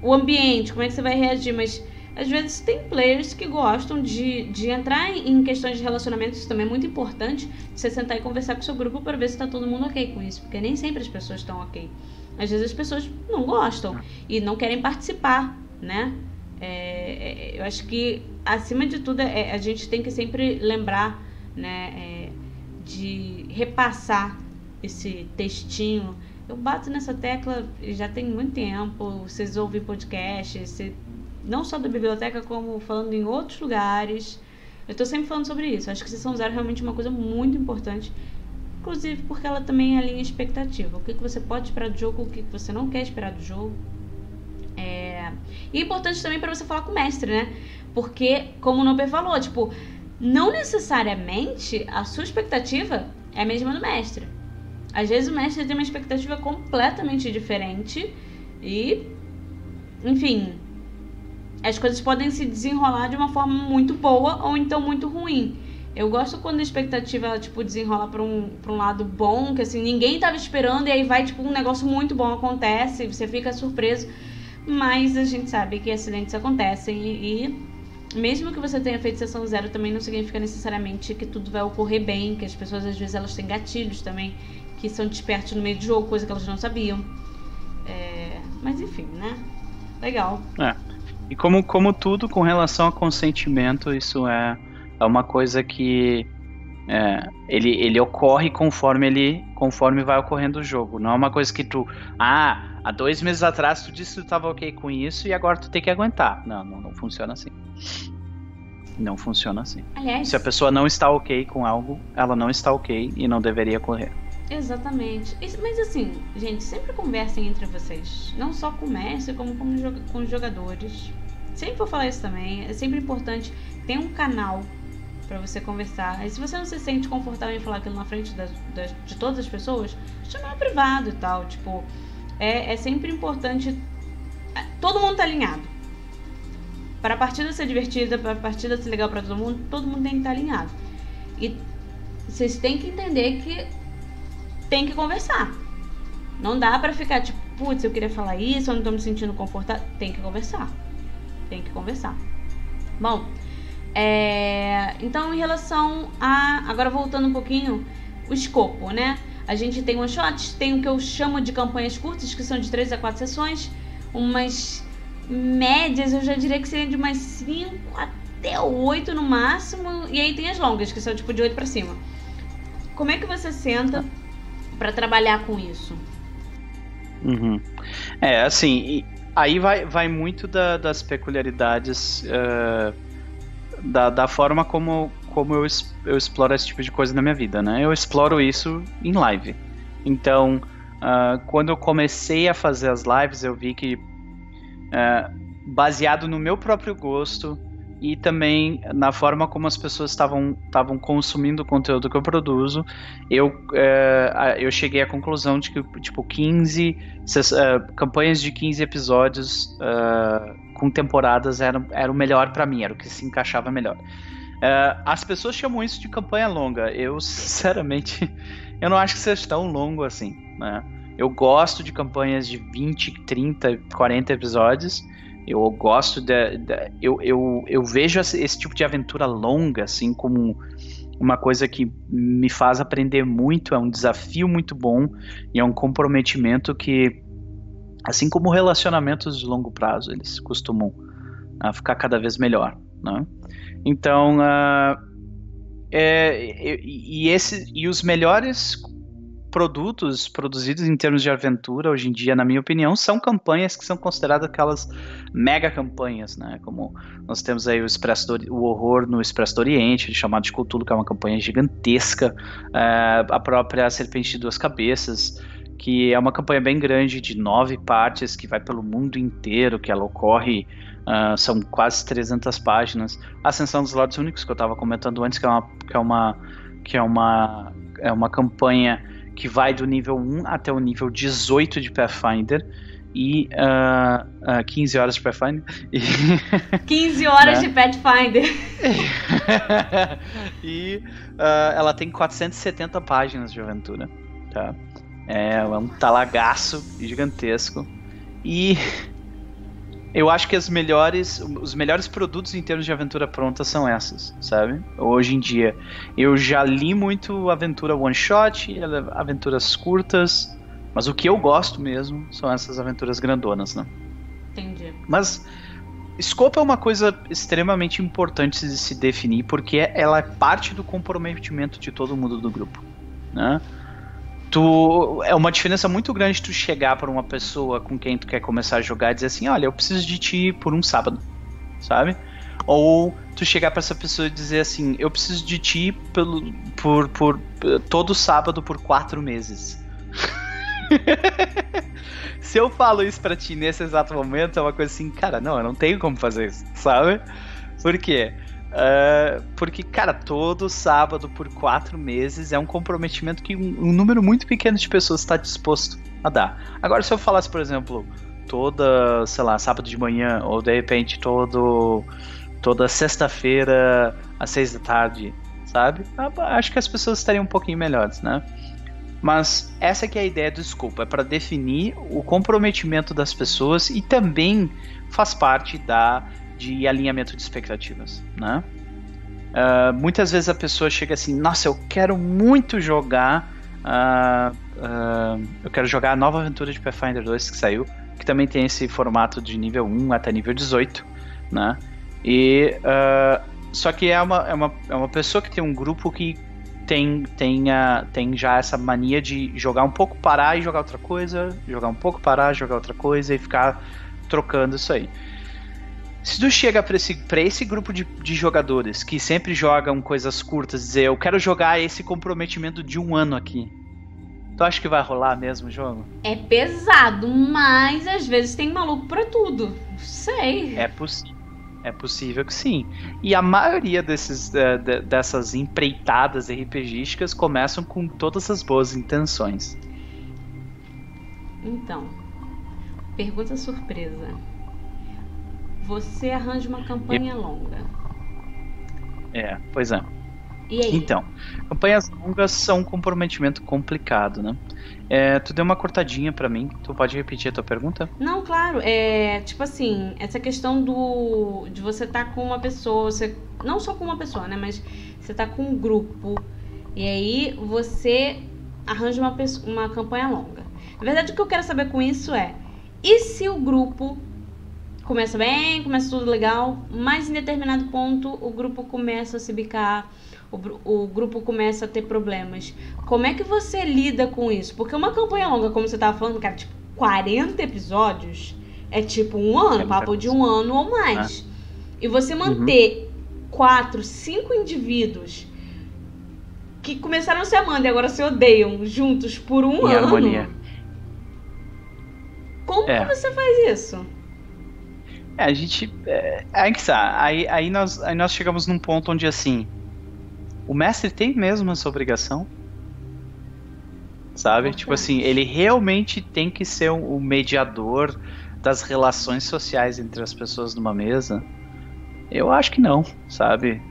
o ambiente, como é que você vai reagir? Mas às vezes tem players que gostam de entrar em questões de relacionamento. Isso também é muito importante, você sentar e conversar com o seu grupo para ver se tá todo mundo ok com isso, porque nem sempre as pessoas estão ok. Às vezes as pessoas não gostam e não querem participar, né? Eu acho que, acima de tudo, a gente tem que sempre lembrar, né, de repassar esse textinho. Eu bato nessa tecla já tem muito tempo. Vocês ouvem podcasts, não só da biblioteca, como falando em outros lugares. Eu tô sempre falando sobre isso. Acho que Sessão Zero é realmente uma coisa muito importante, inclusive porque ela também alinha expectativa. O que você pode esperar do jogo, o que você não quer esperar do jogo. E é importante também para você falar com o mestre, né? Porque, como o Noper falou, tipo, não necessariamente a sua expectativa é a mesma do mestre. Às vezes o mestre tem uma expectativa completamente diferente e, enfim, as coisas podem se desenrolar de uma forma muito boa ou então muito ruim. Eu gosto quando a expectativa, tipo, desenrola pra um lado bom, que assim, ninguém tava esperando, e aí vai, tipo, um negócio muito bom acontece, você fica surpreso. Mas a gente sabe que acidentes acontecem e mesmo que você tenha feito Sessão Zero, também não significa necessariamente que tudo vai ocorrer bem, que as pessoas, às vezes, elas têm gatilhos também, que são despertos no meio do jogo, coisa que elas não sabiam. Mas, enfim, né? Legal. E como tudo com relação a consentimento, isso é uma coisa que ele ocorre conforme vai ocorrendo o jogo. Não é uma coisa que tu... há 2 meses atrás tu disse que tu estava ok com isso e agora tu tem que aguentar. Não funciona assim. Não funciona assim. Aliás, se a pessoa não está ok com algo, ela não está ok e não deveria correr. Exatamente. Mas assim, gente, sempre conversem entre vocês. Não só com o mestre, como com os jogadores. Sempre vou falar isso também. É sempre importante ter um canal pra você conversar. E se você não se sente confortável em falar aquilo na frente de todas as pessoas, chama no privado e tal. Tipo, é sempre importante. Todo mundo tá alinhado. Para a partida ser divertida, para a partida ser legal pra todo mundo tem que estar alinhado. E vocês têm que entender que tem que conversar. Não dá pra ficar tipo, putz, eu queria falar isso, eu não tô me sentindo confortável. Tem que conversar. Tem que conversar. Bom, então em relação a... Agora voltando um pouquinho, o escopo, né? A gente tem one-shots, tem o que eu chamo de campanhas curtas, que são de 3 a 4 sessões. Umas médias, eu já diria que seriam de umas 5 até 8 no máximo. E aí tem as longas, que são tipo de 8 pra cima. Como é que você senta pra trabalhar com isso? Assim, aí vai muito das peculiaridades da forma como eu exploro esse tipo de coisa na minha vida, né? Eu exploro isso em live. Então, quando eu comecei a fazer as lives, eu vi que, baseado no meu próprio gosto e também na forma como as pessoas estavam consumindo o conteúdo que eu produzo, eu cheguei à conclusão de que, tipo, 15 campanhas de 15 episódios com temporadas era o melhor para mim, era o que se encaixava melhor. As pessoas chamam isso de campanha longa. Eu, sinceramente, eu não acho que seja tão longo assim, né? Eu gosto de campanhas de 20, 30, 40 episódios. Eu gosto eu vejo esse tipo de aventura longa assim como uma coisa que me faz aprender muito, é um desafio muito bom e é um comprometimento que, assim como relacionamentos de longo prazo, eles costumam ficar cada vez melhor, né? Então, e os melhores produtos produzidos em termos de aventura hoje em dia, na minha opinião, são campanhas que são consideradas aquelas mega campanhas, né? Como nós temos aí o Horror no Expresso do Oriente, chamado de Cthulhu, que é uma campanha gigantesca, a própria Serpente de Duas Cabeças, que é uma campanha bem grande de 9 partes, que vai pelo mundo inteiro, que ela ocorre, são quase 300 páginas. A Ascensão dos Lordes Únicos, que eu estava comentando antes, que é uma campanha que vai do nível 1 até o nível 18 de Pathfinder e 15 horas de Pathfinder. 15 horas de Pathfinder. E ela tem 470 páginas de aventura, tá? É um talagaço gigantesco. E eu acho que os melhores produtos em termos de aventura pronta são essas, sabe? Hoje em dia. Eu já li muito aventura one shot, aventuras curtas, mas o que eu gosto mesmo são essas aventuras grandonas, né? Entendi. Mas Escopo é uma coisa extremamente importante de se definir, porque ela é parte do comprometimento de todo mundo do grupo, né? É uma diferença muito grande tu chegar para uma pessoa com quem tu quer começar a jogar e dizer assim, olha, eu preciso de ti por um sábado, sabe? Ou tu chegar para essa pessoa e dizer assim, eu preciso de ti por todo sábado por 4 meses. Se eu falo isso pra ti nesse exato momento, é uma coisa assim, cara, não, eu não tenho como fazer isso, sabe? Por quê? Porque, cara, todo sábado por 4 meses é um comprometimento que um número muito pequeno de pessoas está disposto a dar. Agora, se eu falasse, por exemplo, toda, sei lá, sábado de manhã, ou de repente toda sexta-feira às 6 da tarde, sabe? Acho que as pessoas estariam um pouquinho melhores, né? Mas essa que é a ideia do escopo, é para definir o comprometimento das pessoas e também faz parte de alinhamento de expectativas, né? Muitas vezes a pessoa chega assim, nossa, eu quero muito jogar eu quero jogar a nova aventura de Pathfinder 2 que saiu, que também tem esse formato de nível 1 até nível 18, né? E só que é uma pessoa que tem um grupo que tem já essa mania de jogar um pouco, parar e jogar outra coisa, jogar um pouco, parar, jogar outra coisa e ficar trocando isso aí. Se tu chega pra esse grupo de jogadores que sempre jogam coisas curtas, dizer, eu quero jogar esse comprometimento de 1 ano aqui, tu acha que vai rolar mesmo o jogo? É pesado, mas às vezes tem maluco pra tudo. Sei. É possível que sim. E a maioria dessas empreitadas RPGísticas começam com todas as boas intenções. Então, pergunta surpresa. Você arranja uma campanha longa. Pois é. E aí? Então, campanhas longas são um comprometimento complicado, né? Tu deu uma cortadinha pra mim. Tu pode repetir a tua pergunta? Não, claro. Tipo assim, essa questão de você estar com uma pessoa, não só com uma pessoa, né? Mas você tá com um grupo. E aí você arranja uma campanha longa. Na verdade, o que eu quero saber com isso e se o grupo começa bem, começa tudo legal, mas em determinado ponto o grupo começa a se bicar, o grupo começa a ter problemas. Como é que você lida com isso? Porque uma campanha longa, como você tava falando, cara, tipo, 40 episódios é tipo 1 ano, papo de 1 ano ou mais. E você manter 4, 5 indivíduos que começaram se amando e agora se odeiam juntos por 1 ano. Harmonia. Como que você faz isso? A gente. Aí nós chegamos num ponto onde assim. O mestre tem mesmo essa obrigação? Sabe? Tipo assim, ele realmente tem que ser o mediador das relações sociais entre as pessoas numa mesa? Eu acho que não, sabe?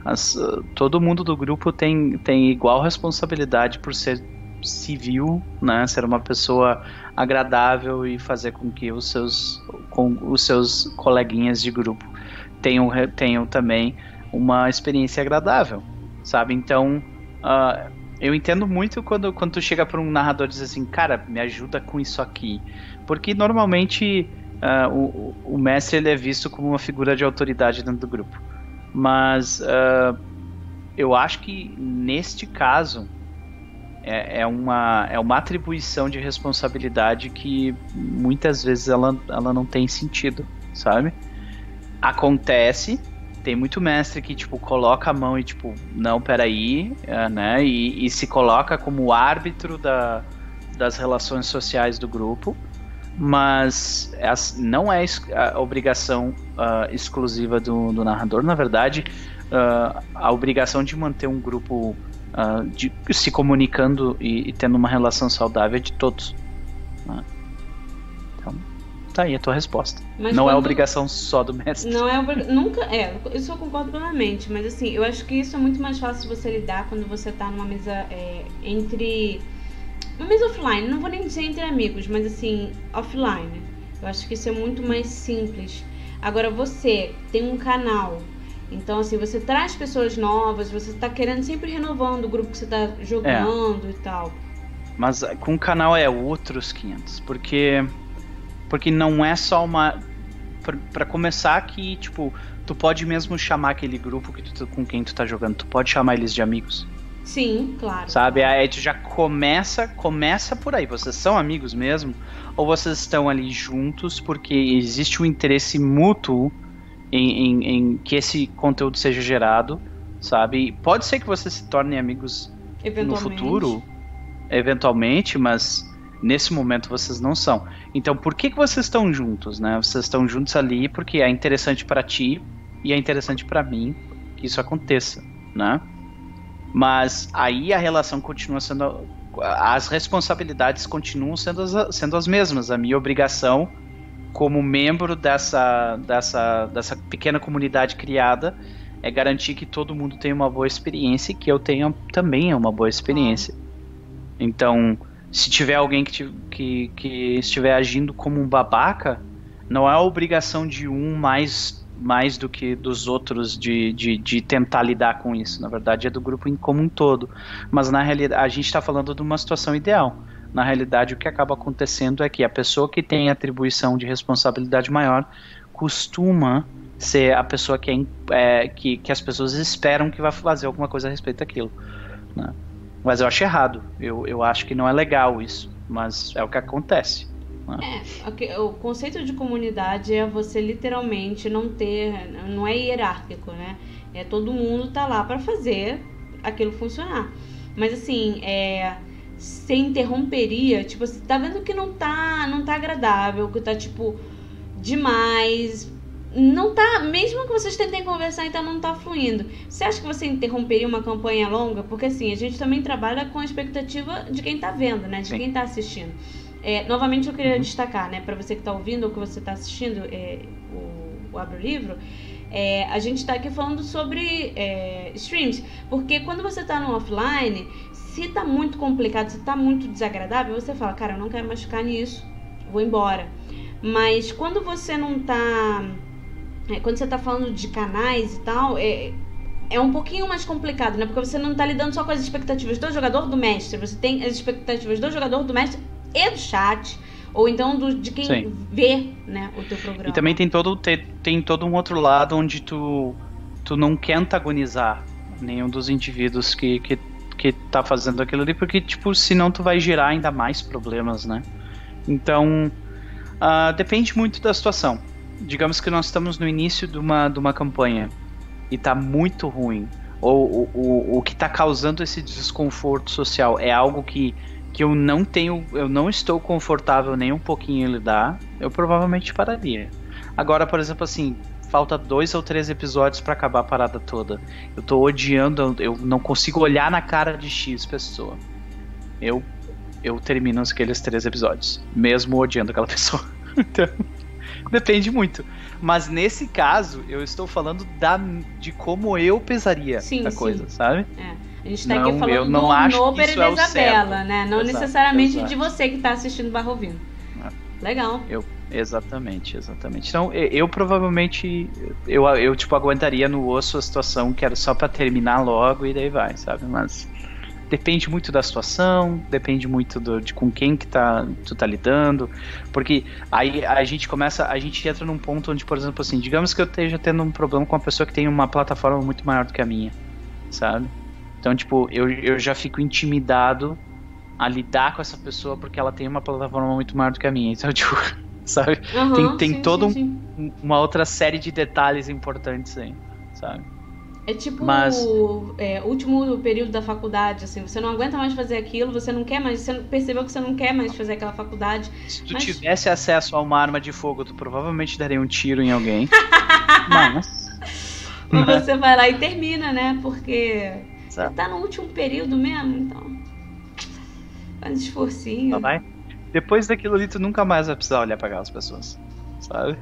Todo mundo do grupo tem igual responsabilidade por ser civil, né? Ser uma pessoa agradável e fazer com que os seus coleguinhas de grupo tenham também uma experiência agradável, sabe? Então, eu entendo muito quando tu chega para um narrador e diz assim, cara, me ajuda com isso aqui, porque normalmente o mestre ele é visto como uma figura de autoridade dentro do grupo, mas eu acho que neste caso é uma atribuição de responsabilidade que muitas vezes ela não tem sentido, sabe? Acontece, tem muito mestre que tipo coloca a mão e tipo, não, peraí, né? E se coloca como árbitro das relações sociais do grupo, mas não é a obrigação exclusiva do narrador. Na verdade, a obrigação de manter um grupo se comunicando e tendo uma relação saudável é de todos, né? Então, tá aí a tua resposta. Mas não é obrigação só do mestre. Não é nunca isso eu concordo plenamente, mas assim, eu acho que isso é muito mais fácil de você lidar quando você tá numa mesa uma mesa offline, não vou nem dizer entre amigos, mas assim, offline. Eu acho que isso é muito mais simples. Agora você tem um canal, então assim, você traz pessoas novas, você tá querendo sempre renovando o grupo que você tá jogando e tal. Mas com o canal é outros 500, porque não é só uma... pra começar que, tipo, tu pode mesmo chamar aquele grupo com quem tu tá jogando, tu pode chamar eles de amigos. Sim, claro. Sabe? Aí tu já começa por aí. Vocês são amigos mesmo? Ou vocês estão ali juntos porque existe um interesse mútuo em que esse conteúdo seja gerado, sabe? Pode ser que vocês se tornem amigos no futuro, eventualmente, mas nesse momento vocês não são. Então, por que vocês estão juntos, né? Vocês estão juntos ali porque é interessante para ti e é interessante para mim que isso aconteça, né? Mas aí a relação continua sendo... As responsabilidades continuam sendo as mesmas. A minha obrigação como membro dessa pequena comunidade criada é garantir que todo mundo tenha uma boa experiência e que eu tenha também uma boa experiência. Então, se tiver alguém que estiver agindo como um babaca, não é a obrigação de um mais do que dos outros de tentar lidar com isso. Na verdade, é do grupo como um todo. Mas na realidade, a gente está falando de uma situação ideal. Na realidade, o que acaba acontecendo é que a pessoa que tem atribuição de responsabilidade maior costuma ser a pessoa que as pessoas esperam que vai fazer alguma coisa a respeito daquilo, né? Mas eu acho errado. Eu acho que não é legal isso, mas é o que acontece, né? O conceito de comunidade é você literalmente não é hierárquico, né? É todo mundo tá lá para fazer aquilo funcionar. Mas assim, você interromperia, tipo, você tá vendo que não tá agradável, que tá tipo demais, não tá, mesmo que vocês tentem conversar, então não tá fluindo. Você acha que você interromperia uma campanha longa? Porque assim, a gente também trabalha com a expectativa de quem tá vendo, né? De Sim. quem tá assistindo. Novamente eu queria destacar, né, para você que tá ouvindo ou que você tá assistindo o Abre o Livro, a gente tá aqui falando sobre streams, porque quando você tá no offline, se tá muito complicado, se tá muito desagradável, você fala, cara, eu não quero mais ficar nisso, vou embora. Mas quando você não tá... quando você tá falando de canais e tal, é um pouquinho mais complicado, né? Porque você não tá lidando só com as expectativas do jogador, do mestre. Você tem as expectativas do jogador, do mestre e do chat. Ou então de quem Sim. vê, né, o teu programa. E também tem todo um outro lado onde tu não quer antagonizar nenhum dos indivíduos que tá fazendo aquilo ali, porque, tipo, senão tu vai gerar ainda mais problemas, né? Então, depende muito da situação. Digamos que nós estamos no início de uma campanha e tá muito ruim, ou o que tá causando esse desconforto social é algo que eu não estou confortável nem um pouquinho em lidar, eu provavelmente pararia. Agora, por exemplo, assim, falta 2 ou 3 episódios pra acabar a parada toda. Eu tô odiando, eu não consigo olhar na cara de X pessoa. Eu termino aqueles 3 episódios, mesmo odiando aquela pessoa. Então, depende muito. Mas nesse caso, eu estou falando de como eu pesaria a coisa, sabe? A gente tá aqui falando do Noper e da Isabela, né? Não necessariamente de você que tá assistindo barra ouvindo. Legal. Exatamente. Então, eu provavelmente, eu tipo, aguentaria no osso a situação que era só pra terminar logo e daí vai, sabe? Mas depende muito da situação, depende muito de com quem que tu tá lidando, porque aí a gente entra num ponto onde, por exemplo, assim, digamos que eu esteja tendo um problema com uma pessoa que tem uma plataforma muito maior do que a minha, sabe? Então, tipo, eu já fico intimidado a lidar com essa pessoa porque ela tem uma plataforma muito maior do que a minha. Então, tipo, sabe? Tem toda uma outra série de detalhes importantes aí, sabe? É tipo o último período da faculdade, assim, você não aguenta mais fazer aquilo, você não quer mais, você percebeu que você não quer mais fazer aquela faculdade. Se tu tivesse acesso a uma arma de fogo, tu provavelmente daria um tiro em alguém. Mas você vai lá e termina, né? Porque você tá no último período mesmo, então faz um esforcinho. Vai. Depois daquilo ali, tu nunca mais vai precisar olhar pra aquelas pessoas, sabe?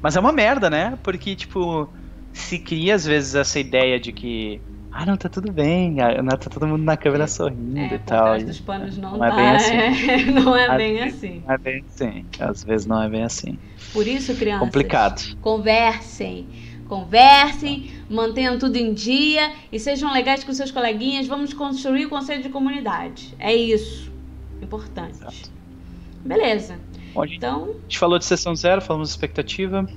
Mas é uma merda, né? Porque, tipo, se cria às vezes essa ideia de que não, tá tudo bem, tá todo mundo na câmera sorrindo e tal. Por trás dos panos não é bem assim. Não é bem assim. Não é bem assim. Às vezes não é bem assim. Por isso, crianças, complicado. Conversem, mantenham tudo em dia e sejam legais com seus coleguinhas. Vamos construir o conceito de comunidade. É isso. Importante. Exato. Beleza. Bom, Então, a gente falou de sessão zero, falamos de expectativa.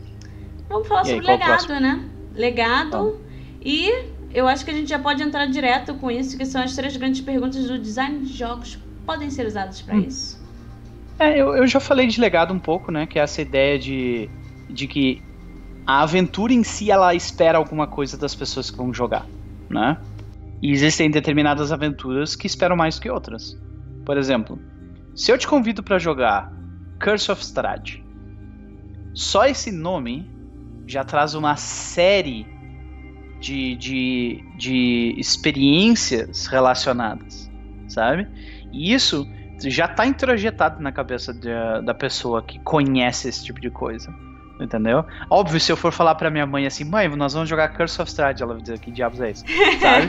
vamos falar E aí, sobre qual o legado, próximo? né? Legado. Vamos. E eu acho que a gente já pode entrar direto com isso, que são as 3 grandes perguntas do design de jogos podem ser usadas para isso. Eu já falei de legado um pouco, né? Que é essa ideia de que a aventura em si, ela espera alguma coisa das pessoas que vão jogar, né? E existem determinadas aventuras que esperam mais que outras. Por exemplo, se eu te convido para jogar Curse of Strahd, só esse nome já traz uma série de experiências relacionadas, sabe? E isso já está introjetado na cabeça da pessoa que conhece esse tipo de coisa. Entendeu? Óbvio, se eu for falar pra minha mãe assim, mãe, nós vamos jogar Curse of Strahd, ela vai dizer, que diabos é isso? Sabe?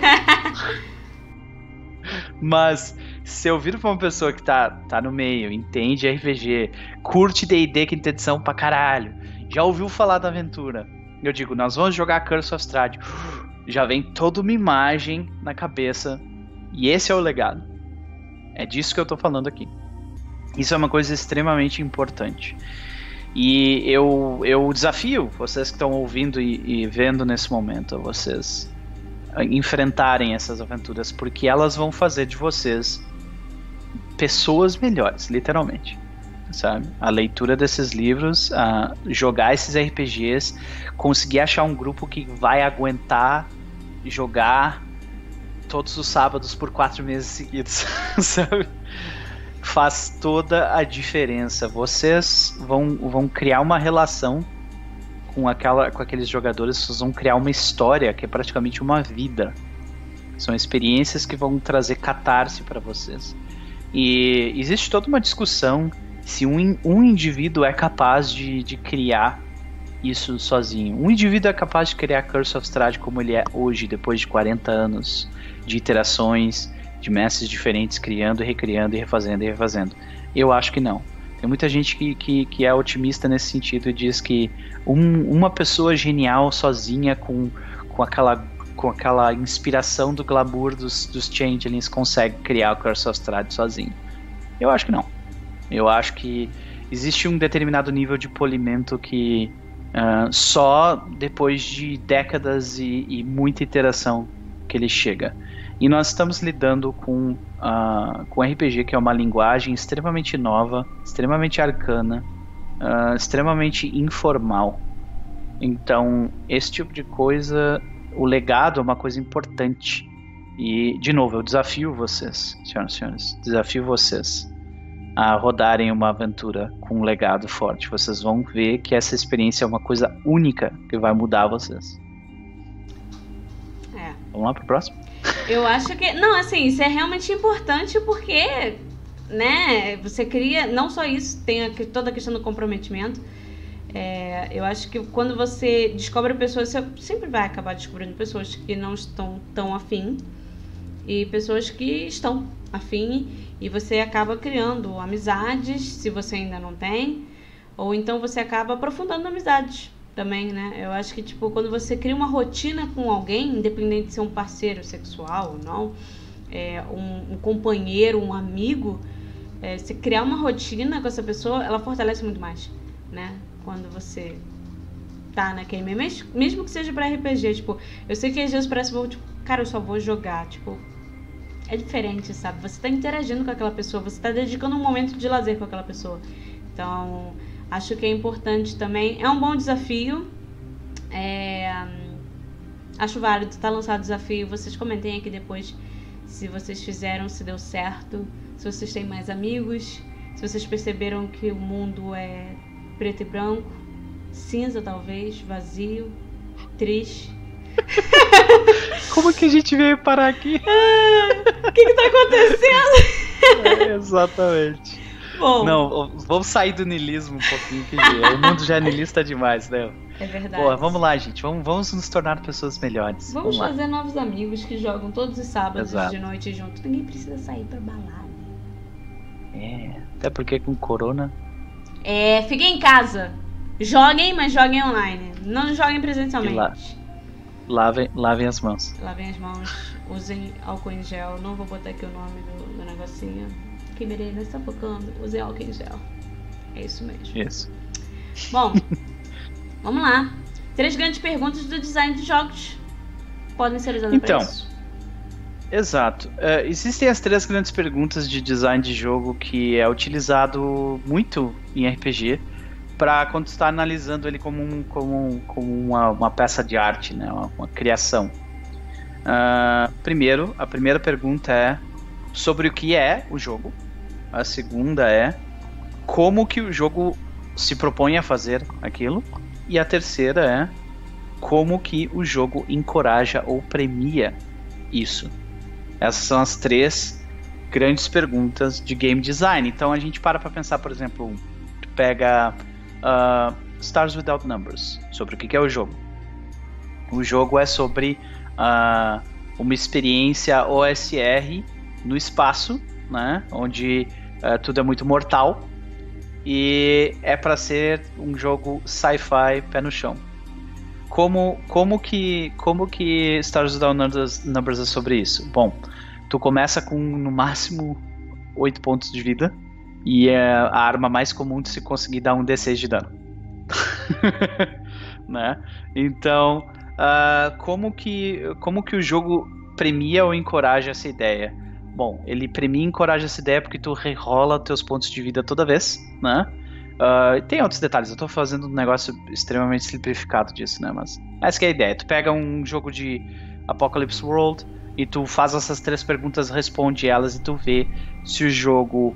Mas se eu viro pra uma pessoa que tá no meio, entende RPG, curte D&D quinta edição pra caralho, já ouviu falar da aventura, eu digo, nós vamos jogar Curse of Strahd, já vem toda uma imagem na cabeça, e esse é o legado. É disso que eu tô falando aqui. Isso é uma coisa extremamente importante. E eu desafio vocês que estão ouvindo e vendo nesse momento, vocês enfrentarem essas aventuras, porque elas vão fazer de vocês pessoas melhores, literalmente, sabe? A leitura desses livros, jogar esses RPGs, conseguir achar um grupo que vai aguentar jogar todos os sábados por 4 meses seguidos, sabe? Faz toda a diferença. Vocês vão criar uma relação com aqueles jogadores, vocês vão criar uma história que é praticamente uma vida. São experiências que vão trazer catarse para vocês. E existe toda uma discussão se um indivíduo é capaz de criar isso sozinho. Um indivíduo é capaz de criar Curse of Strahd como ele é hoje, depois de 40 anos de iterações, de mestres diferentes, criando, recriando e refazendo. Eu acho que não. Tem muita gente que é otimista nesse sentido e diz que uma pessoa genial sozinha com aquela inspiração do glamour dos Changelings consegue criar o Curse of Strahd sozinho. Eu acho que não. Eu acho que existe um determinado nível de polimento que só depois de décadas e muita iteração que ele chega. E nós estamos lidando com RPG, que é uma linguagem extremamente nova, extremamente arcana, extremamente informal. Então, esse tipo de coisa, o legado é uma coisa importante. E, de novo, eu desafio vocês, senhoras e senhores, desafio vocês a rodarem uma aventura com um legado forte. Vocês vão ver que essa experiência é uma coisa única que vai mudar vocês. Vamos lá pro próximo? Eu acho que... Não, assim, isso é realmente importante porque, né, você cria... Não só isso, tem toda a questão do comprometimento. Eu acho que quando você descobre pessoas, você sempre vai acabar descobrindo pessoas que não estão tão afim e pessoas que estão afim, e você acaba criando amizades, se você ainda não tem, ou então você acaba aprofundando amizades também, né? Eu acho que, tipo, quando você cria uma rotina com alguém, independente de ser um parceiro sexual ou não, um companheiro, um amigo, você criar uma rotina com essa pessoa, ela fortalece muito mais, né? Quando você tá naquele mesmo que seja pra RPG, tipo, eu sei que às vezes parece, tipo, cara, eu só vou jogar, tipo, é diferente, sabe? Você tá interagindo com aquela pessoa, você tá dedicando um momento de lazer com aquela pessoa. Então, acho que é importante também. É um bom desafio. Acho válido estar lançado o desafio. Vocês comentem aqui depois se vocês fizeram, se deu certo, se vocês têm mais amigos, se vocês perceberam que o mundo é preto e branco, cinza talvez, vazio, triste. Como que a gente veio parar aqui? O que tá acontecendo? Exatamente. Bom, não, vamos sair do niilismo um pouquinho, que o mundo já é niilista demais, né? É verdade. Boa, vamos lá, gente. Vamos nos tornar pessoas melhores. Vamos fazer novos amigos que jogam todos os sábados Exato. de noite junto. Ninguém precisa sair pra balada. Até porque com corona... Fiquem em casa. Joguem, mas joguem online. Não joguem presencialmente. Lavem as mãos. Lavem as mãos. Usem álcool em gel. Não vou botar aqui o nome do negocinho. Que Mirena está focando. Usem álcool em gel. É isso mesmo. Isso. Bom, vamos lá. 3 grandes perguntas do design de jogos podem ser usadas para isso. Exato. Existem as 3 grandes perguntas de design de jogo que é utilizado muito em RPG para quando tu está analisando ele como uma peça de arte, né? Uma criação. Primeiro, a primeira pergunta é sobre o que é o jogo. A segunda é como que o jogo se propõe a fazer aquilo. E a terceira é como que o jogo encoraja ou premia isso. Essas são as 3 grandes perguntas de game design. Então a gente para pensar, por exemplo, tu pega Stars Without Numbers, sobre o que é o jogo. O jogo é sobre uma experiência OSR no espaço, né, onde tudo é muito mortal e é para ser um jogo sci-fi pé no chão. Como que Stars Without Numbers é sobre isso? Bom, tu começa com no máximo 8 pontos de vida e é a arma mais comum de se conseguir dar um D6 de dano. Né? Então, como que o jogo premia ou encoraja essa ideia? Bom, ele premia e encoraja essa ideia porque tu rerola teus pontos de vida toda vez, né? Tem outros detalhes, eu tô fazendo um negócio extremamente simplificado disso, né? Mas essa que é a ideia. Tu pega um jogo de Apocalypse World e tu faz essas 3 perguntas, responde elas e tu vê se o jogo...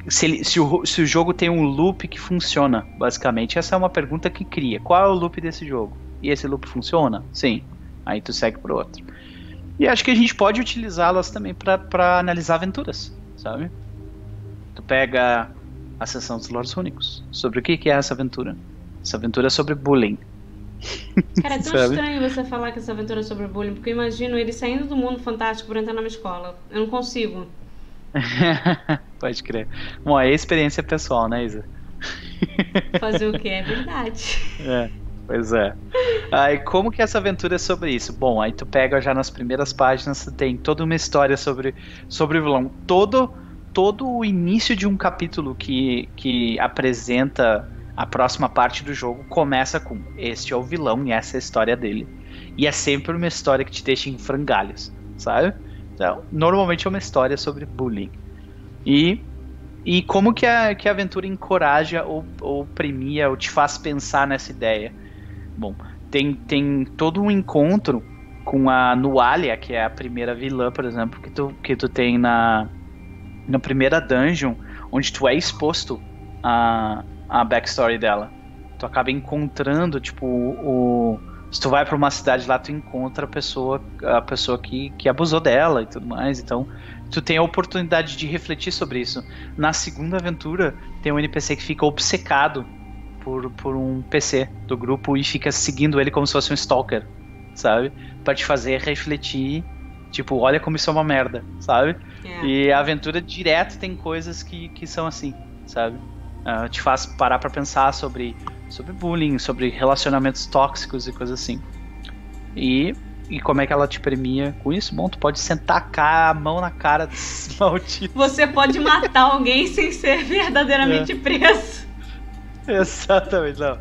Se o jogo tem um loop que funciona, basicamente. Essa é uma pergunta que cria. Qual é o loop desse jogo? E esse loop funciona? Sim. Aí tu segue pro outro. E acho que a gente pode utilizá-las também para analisar aventuras, sabe? Tu pega a seção dos Lords Rúnicos. Sobre o que é essa aventura? Essa aventura é sobre bullying. Cara, é tão estranho você falar que essa aventura é sobre bullying, porque eu imagino ele saindo do mundo fantástico para entrar numa escola. Eu não consigo. Pode crer. Bom, é experiência pessoal, né, Isa? Fazer o que? É verdade. Pois é. Aí como que essa aventura é sobre isso? Bom, aí tu pega já nas primeiras páginas, tem toda uma história sobre o vilão. Todo o início de um capítulo que apresenta a próxima parte do jogo começa com: este é o vilão e essa é a história dele. E é sempre uma história que te deixa em frangalhos, sabe? Então, normalmente é uma história sobre bullying. E como que a aventura encoraja ou premia ou te faz pensar nessa ideia? Bom, tem todo um encontro com a Nualia, que é a primeira vilã, por exemplo, que tu tem na primeira dungeon, onde tu é exposto a backstory dela. Tu acaba encontrando, tipo, se tu vai pra uma cidade lá, tu encontra a pessoa que abusou dela e tudo mais. Então, tu tem a oportunidade de refletir sobre isso. Na segunda aventura, tem um NPC que fica obcecado por um PC do grupo e fica seguindo ele como se fosse um stalker, sabe? Pra te fazer refletir, tipo, olha como isso é uma merda, sabe? E a aventura direto tem coisas que são assim, sabe? Te faz parar pra pensar sobre bullying, sobre relacionamentos tóxicos e coisas assim. E como é que ela te premia com isso? Bom, tu pode sentar a mão na cara desse maldito. Você pode matar alguém sem ser verdadeiramente preso. Exatamente, não.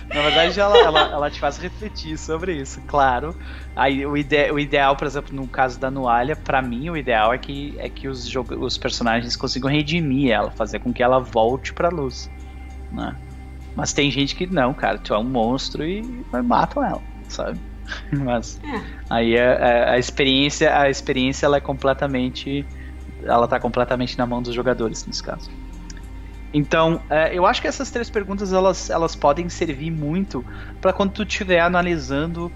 Na verdade, ela te faz refletir sobre isso, claro. Aí o ideal, por exemplo, no caso da Nualia, pra mim o ideal é que os personagens consigam redimir ela, fazer com que ela volte pra luz, né? Mas tem gente que não, cara, tu é um monstro e matam ela, sabe? Mas aí a experiência ela tá completamente na mão dos jogadores nesse caso. Então, eu acho que essas 3 perguntas elas podem servir muito para quando tu estiver analisando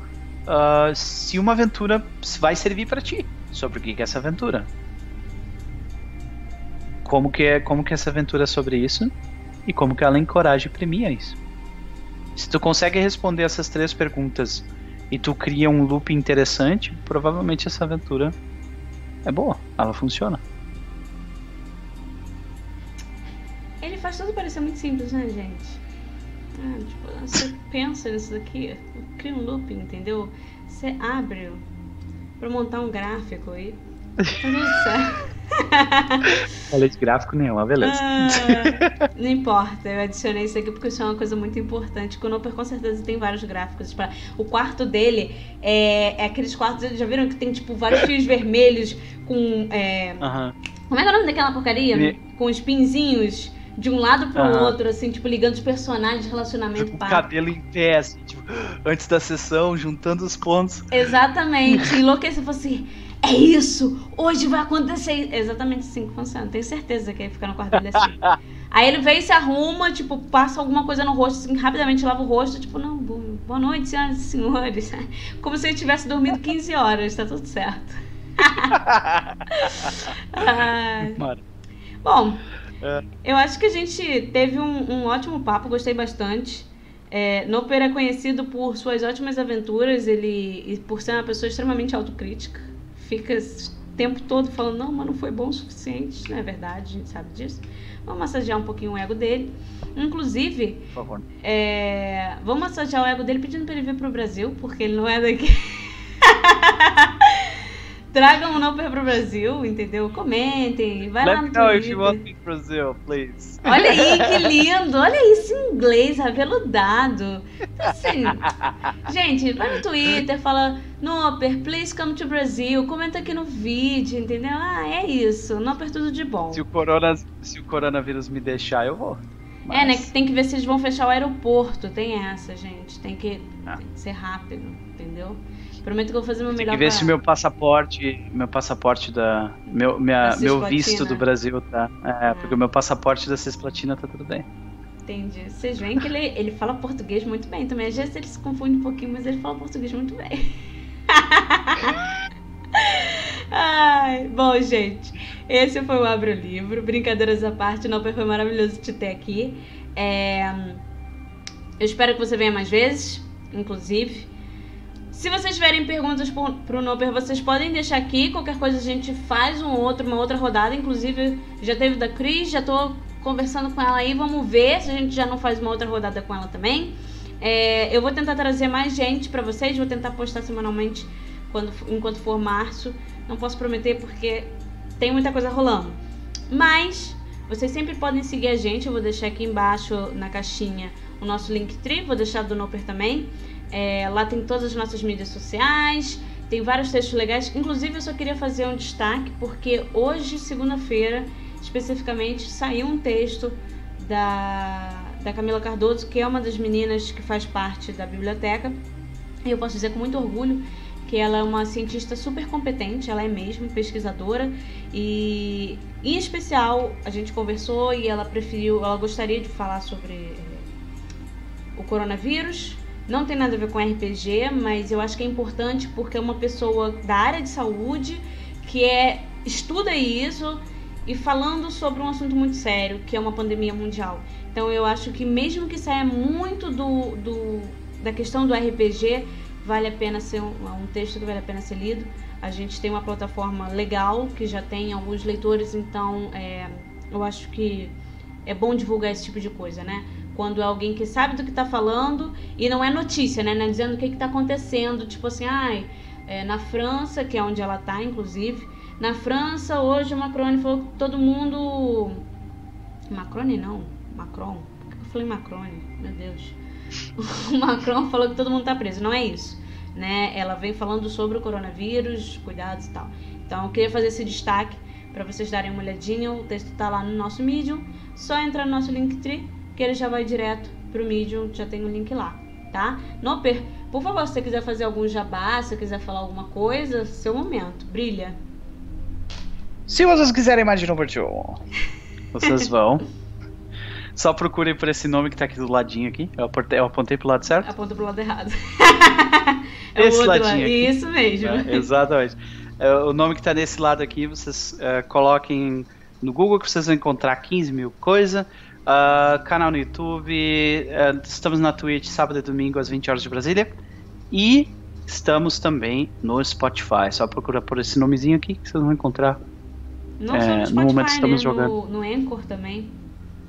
se uma aventura vai servir para ti, sobre o que é essa aventura. Como que essa aventura é sobre isso e como que ela encoraja e premia isso. Se tu consegue responder essas 3 perguntas e tu cria um loop interessante, provavelmente essa aventura é boa, ela funciona. Ele faz tudo parecer muito simples, né, gente? Tipo, você pensa nisso daqui, cria um loop, entendeu? Você abre pra montar um gráfico e fazer isso. Falei de gráfico nenhuma, beleza. Não importa, eu adicionei isso aqui porque isso é uma coisa muito importante. O Noper com certeza tem vários gráficos. O quarto dele é aqueles quartos, já viram que tem tipo vários fios vermelhos com... Como é que é o nome daquela porcaria? Com os pinzinhos de um lado pro outro, assim, tipo, ligando os personagens de relacionamento. Tipo, cabelo em pé, assim, tipo, antes da sessão, juntando os pontos. Exatamente, enlouquecer, assim, é isso, hoje vai acontecer. Exatamente assim que funciona, tenho certeza que ele fica no quarto dele assim. Aí ele vem e se arruma, tipo, passa alguma coisa no rosto, assim, rapidamente lava o rosto, tipo, não, boa noite, senhoras e senhores. Como se ele tivesse dormido 15 horas, tá tudo certo. Bom, eu acho que a gente teve um ótimo papo, gostei bastante. Noper é conhecido por suas ótimas aventuras, e por ser uma pessoa extremamente autocrítica. Fica o tempo todo falando, não, mas não foi bom o suficiente. Não é verdade, a gente sabe disso. Vamos massagear um pouquinho o ego dele. Inclusive, por favor. Vamos massagear o ego dele pedindo pra ele vir pro Brasil, porque ele não é daqui. Tragam o Noper pro Brasil, entendeu? Comentem, vai lá no Twitter. Let me know if you want me to Brazil, please. Olha aí, que lindo. Olha isso em inglês, aveludado. Então, assim, gente, vai no Twitter, fala Noper, please come to Brazil. Comenta aqui no vídeo, entendeu? É isso. Noper, tudo de bom. Se o coronavírus me deixar, eu vou. Mas... né? Tem que ver se eles vão fechar o aeroporto. Tem essa, gente. Tem que ser rápido, entendeu? Prometo que eu vou fazer o meu melhor. Tem que ver se meu passaporte meu visto do Brasil tá. Porque o meu passaporte da Cisplatina tá tudo bem. Entendi. Vocês veem que ele fala português muito bem também. Às vezes ele se confunde um pouquinho, mas ele fala português muito bem. Bom, gente, esse foi o Abre o Livro. Brincadeiras à parte, Noper, foi maravilhoso te ter aqui. Eu espero que você venha mais vezes, inclusive. Se vocês tiverem perguntas pro Noper, vocês podem deixar aqui. Qualquer coisa a gente faz uma outra rodada. Inclusive, já teve da Cris, já tô conversando com ela aí. Vamos ver se a gente já não faz uma outra rodada com ela também. Eu vou tentar trazer mais gente pra vocês. Vou tentar postar semanalmente enquanto for março. Não posso prometer porque tem muita coisa rolando. Mas vocês sempre podem seguir a gente. Eu vou deixar aqui embaixo na caixinha o nosso Linktree. Vou deixar do Noper também. Lá tem todas as nossas mídias sociais, tem vários textos legais. Inclusive eu só queria fazer um destaque porque hoje, segunda-feira, especificamente, saiu um texto da Camila Cardoso, que é uma das meninas que faz parte da biblioteca. E eu posso dizer com muito orgulho que ela é uma cientista super competente, ela é mesmo pesquisadora. E em especial a gente conversou e ela gostaria de falar sobre o coronavírus. Não tem nada a ver com RPG, mas eu acho que é importante porque é uma pessoa da área de saúde que estuda isso e falando sobre um assunto muito sério, que é uma pandemia mundial. Então eu acho que mesmo que saia muito da questão do RPG, vale a pena ser um texto que vale a pena ser lido. A gente tem uma plataforma legal que já tem alguns leitores, então eu acho que é bom divulgar esse tipo de coisa, né? Quando é alguém que sabe do que tá falando e não é notícia, né? Não é dizendo o que tá acontecendo. Tipo assim, na França, que é onde ela tá, inclusive. Na França, hoje o Macron falou que todo mundo... Macron não, Macron. Por que eu falei Macron? Meu Deus. O Macron falou que todo mundo tá preso. Não é isso, né? Ela vem falando sobre o coronavírus, cuidados e tal. Então eu queria fazer esse destaque para vocês darem uma olhadinha. O texto tá lá no nosso Medium. Só entrar no nosso Linktree, que ele já vai direto pro Medium, já tem o link lá, tá? Noper, por favor, se você quiser fazer algum jabá, se você quiser falar alguma coisa, seu momento, brilha. Se vocês quiserem mais de Noper Joe, vocês vão. Só procurem por esse nome que tá aqui do ladinho aqui. Eu apontei pro lado certo? Aponta pro lado errado. Esse ladinho aqui. Isso mesmo. Exatamente. O nome que tá nesse lado aqui, vocês coloquem no Google que vocês vão encontrar 15 mil coisas. Canal no YouTube, estamos na Twitch sábado e domingo às 20 horas de Brasília e estamos também no Spotify, só procura por esse nomezinho aqui que vocês vão encontrar. Não só no Spotify, no momento que estamos né? jogando. No Anchor também.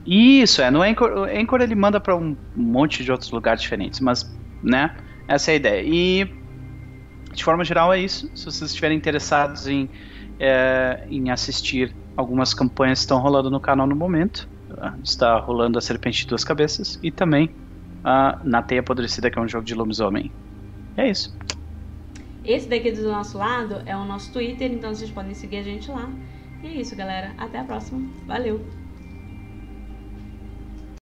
Isso, no Anchor ele manda para um monte de outros lugares diferentes, mas, né, essa é a ideia. E de forma geral é isso. Se vocês estiverem interessados em assistir algumas campanhas que estão rolando no canal no momento, está rolando a Serpente de Duas Cabeças e também Na Teia Apodrecida, que é um jogo de lobisomem. É isso. Esse daqui do nosso lado é o nosso Twitter, então vocês podem seguir a gente lá. E é isso, galera. Até a próxima. Valeu!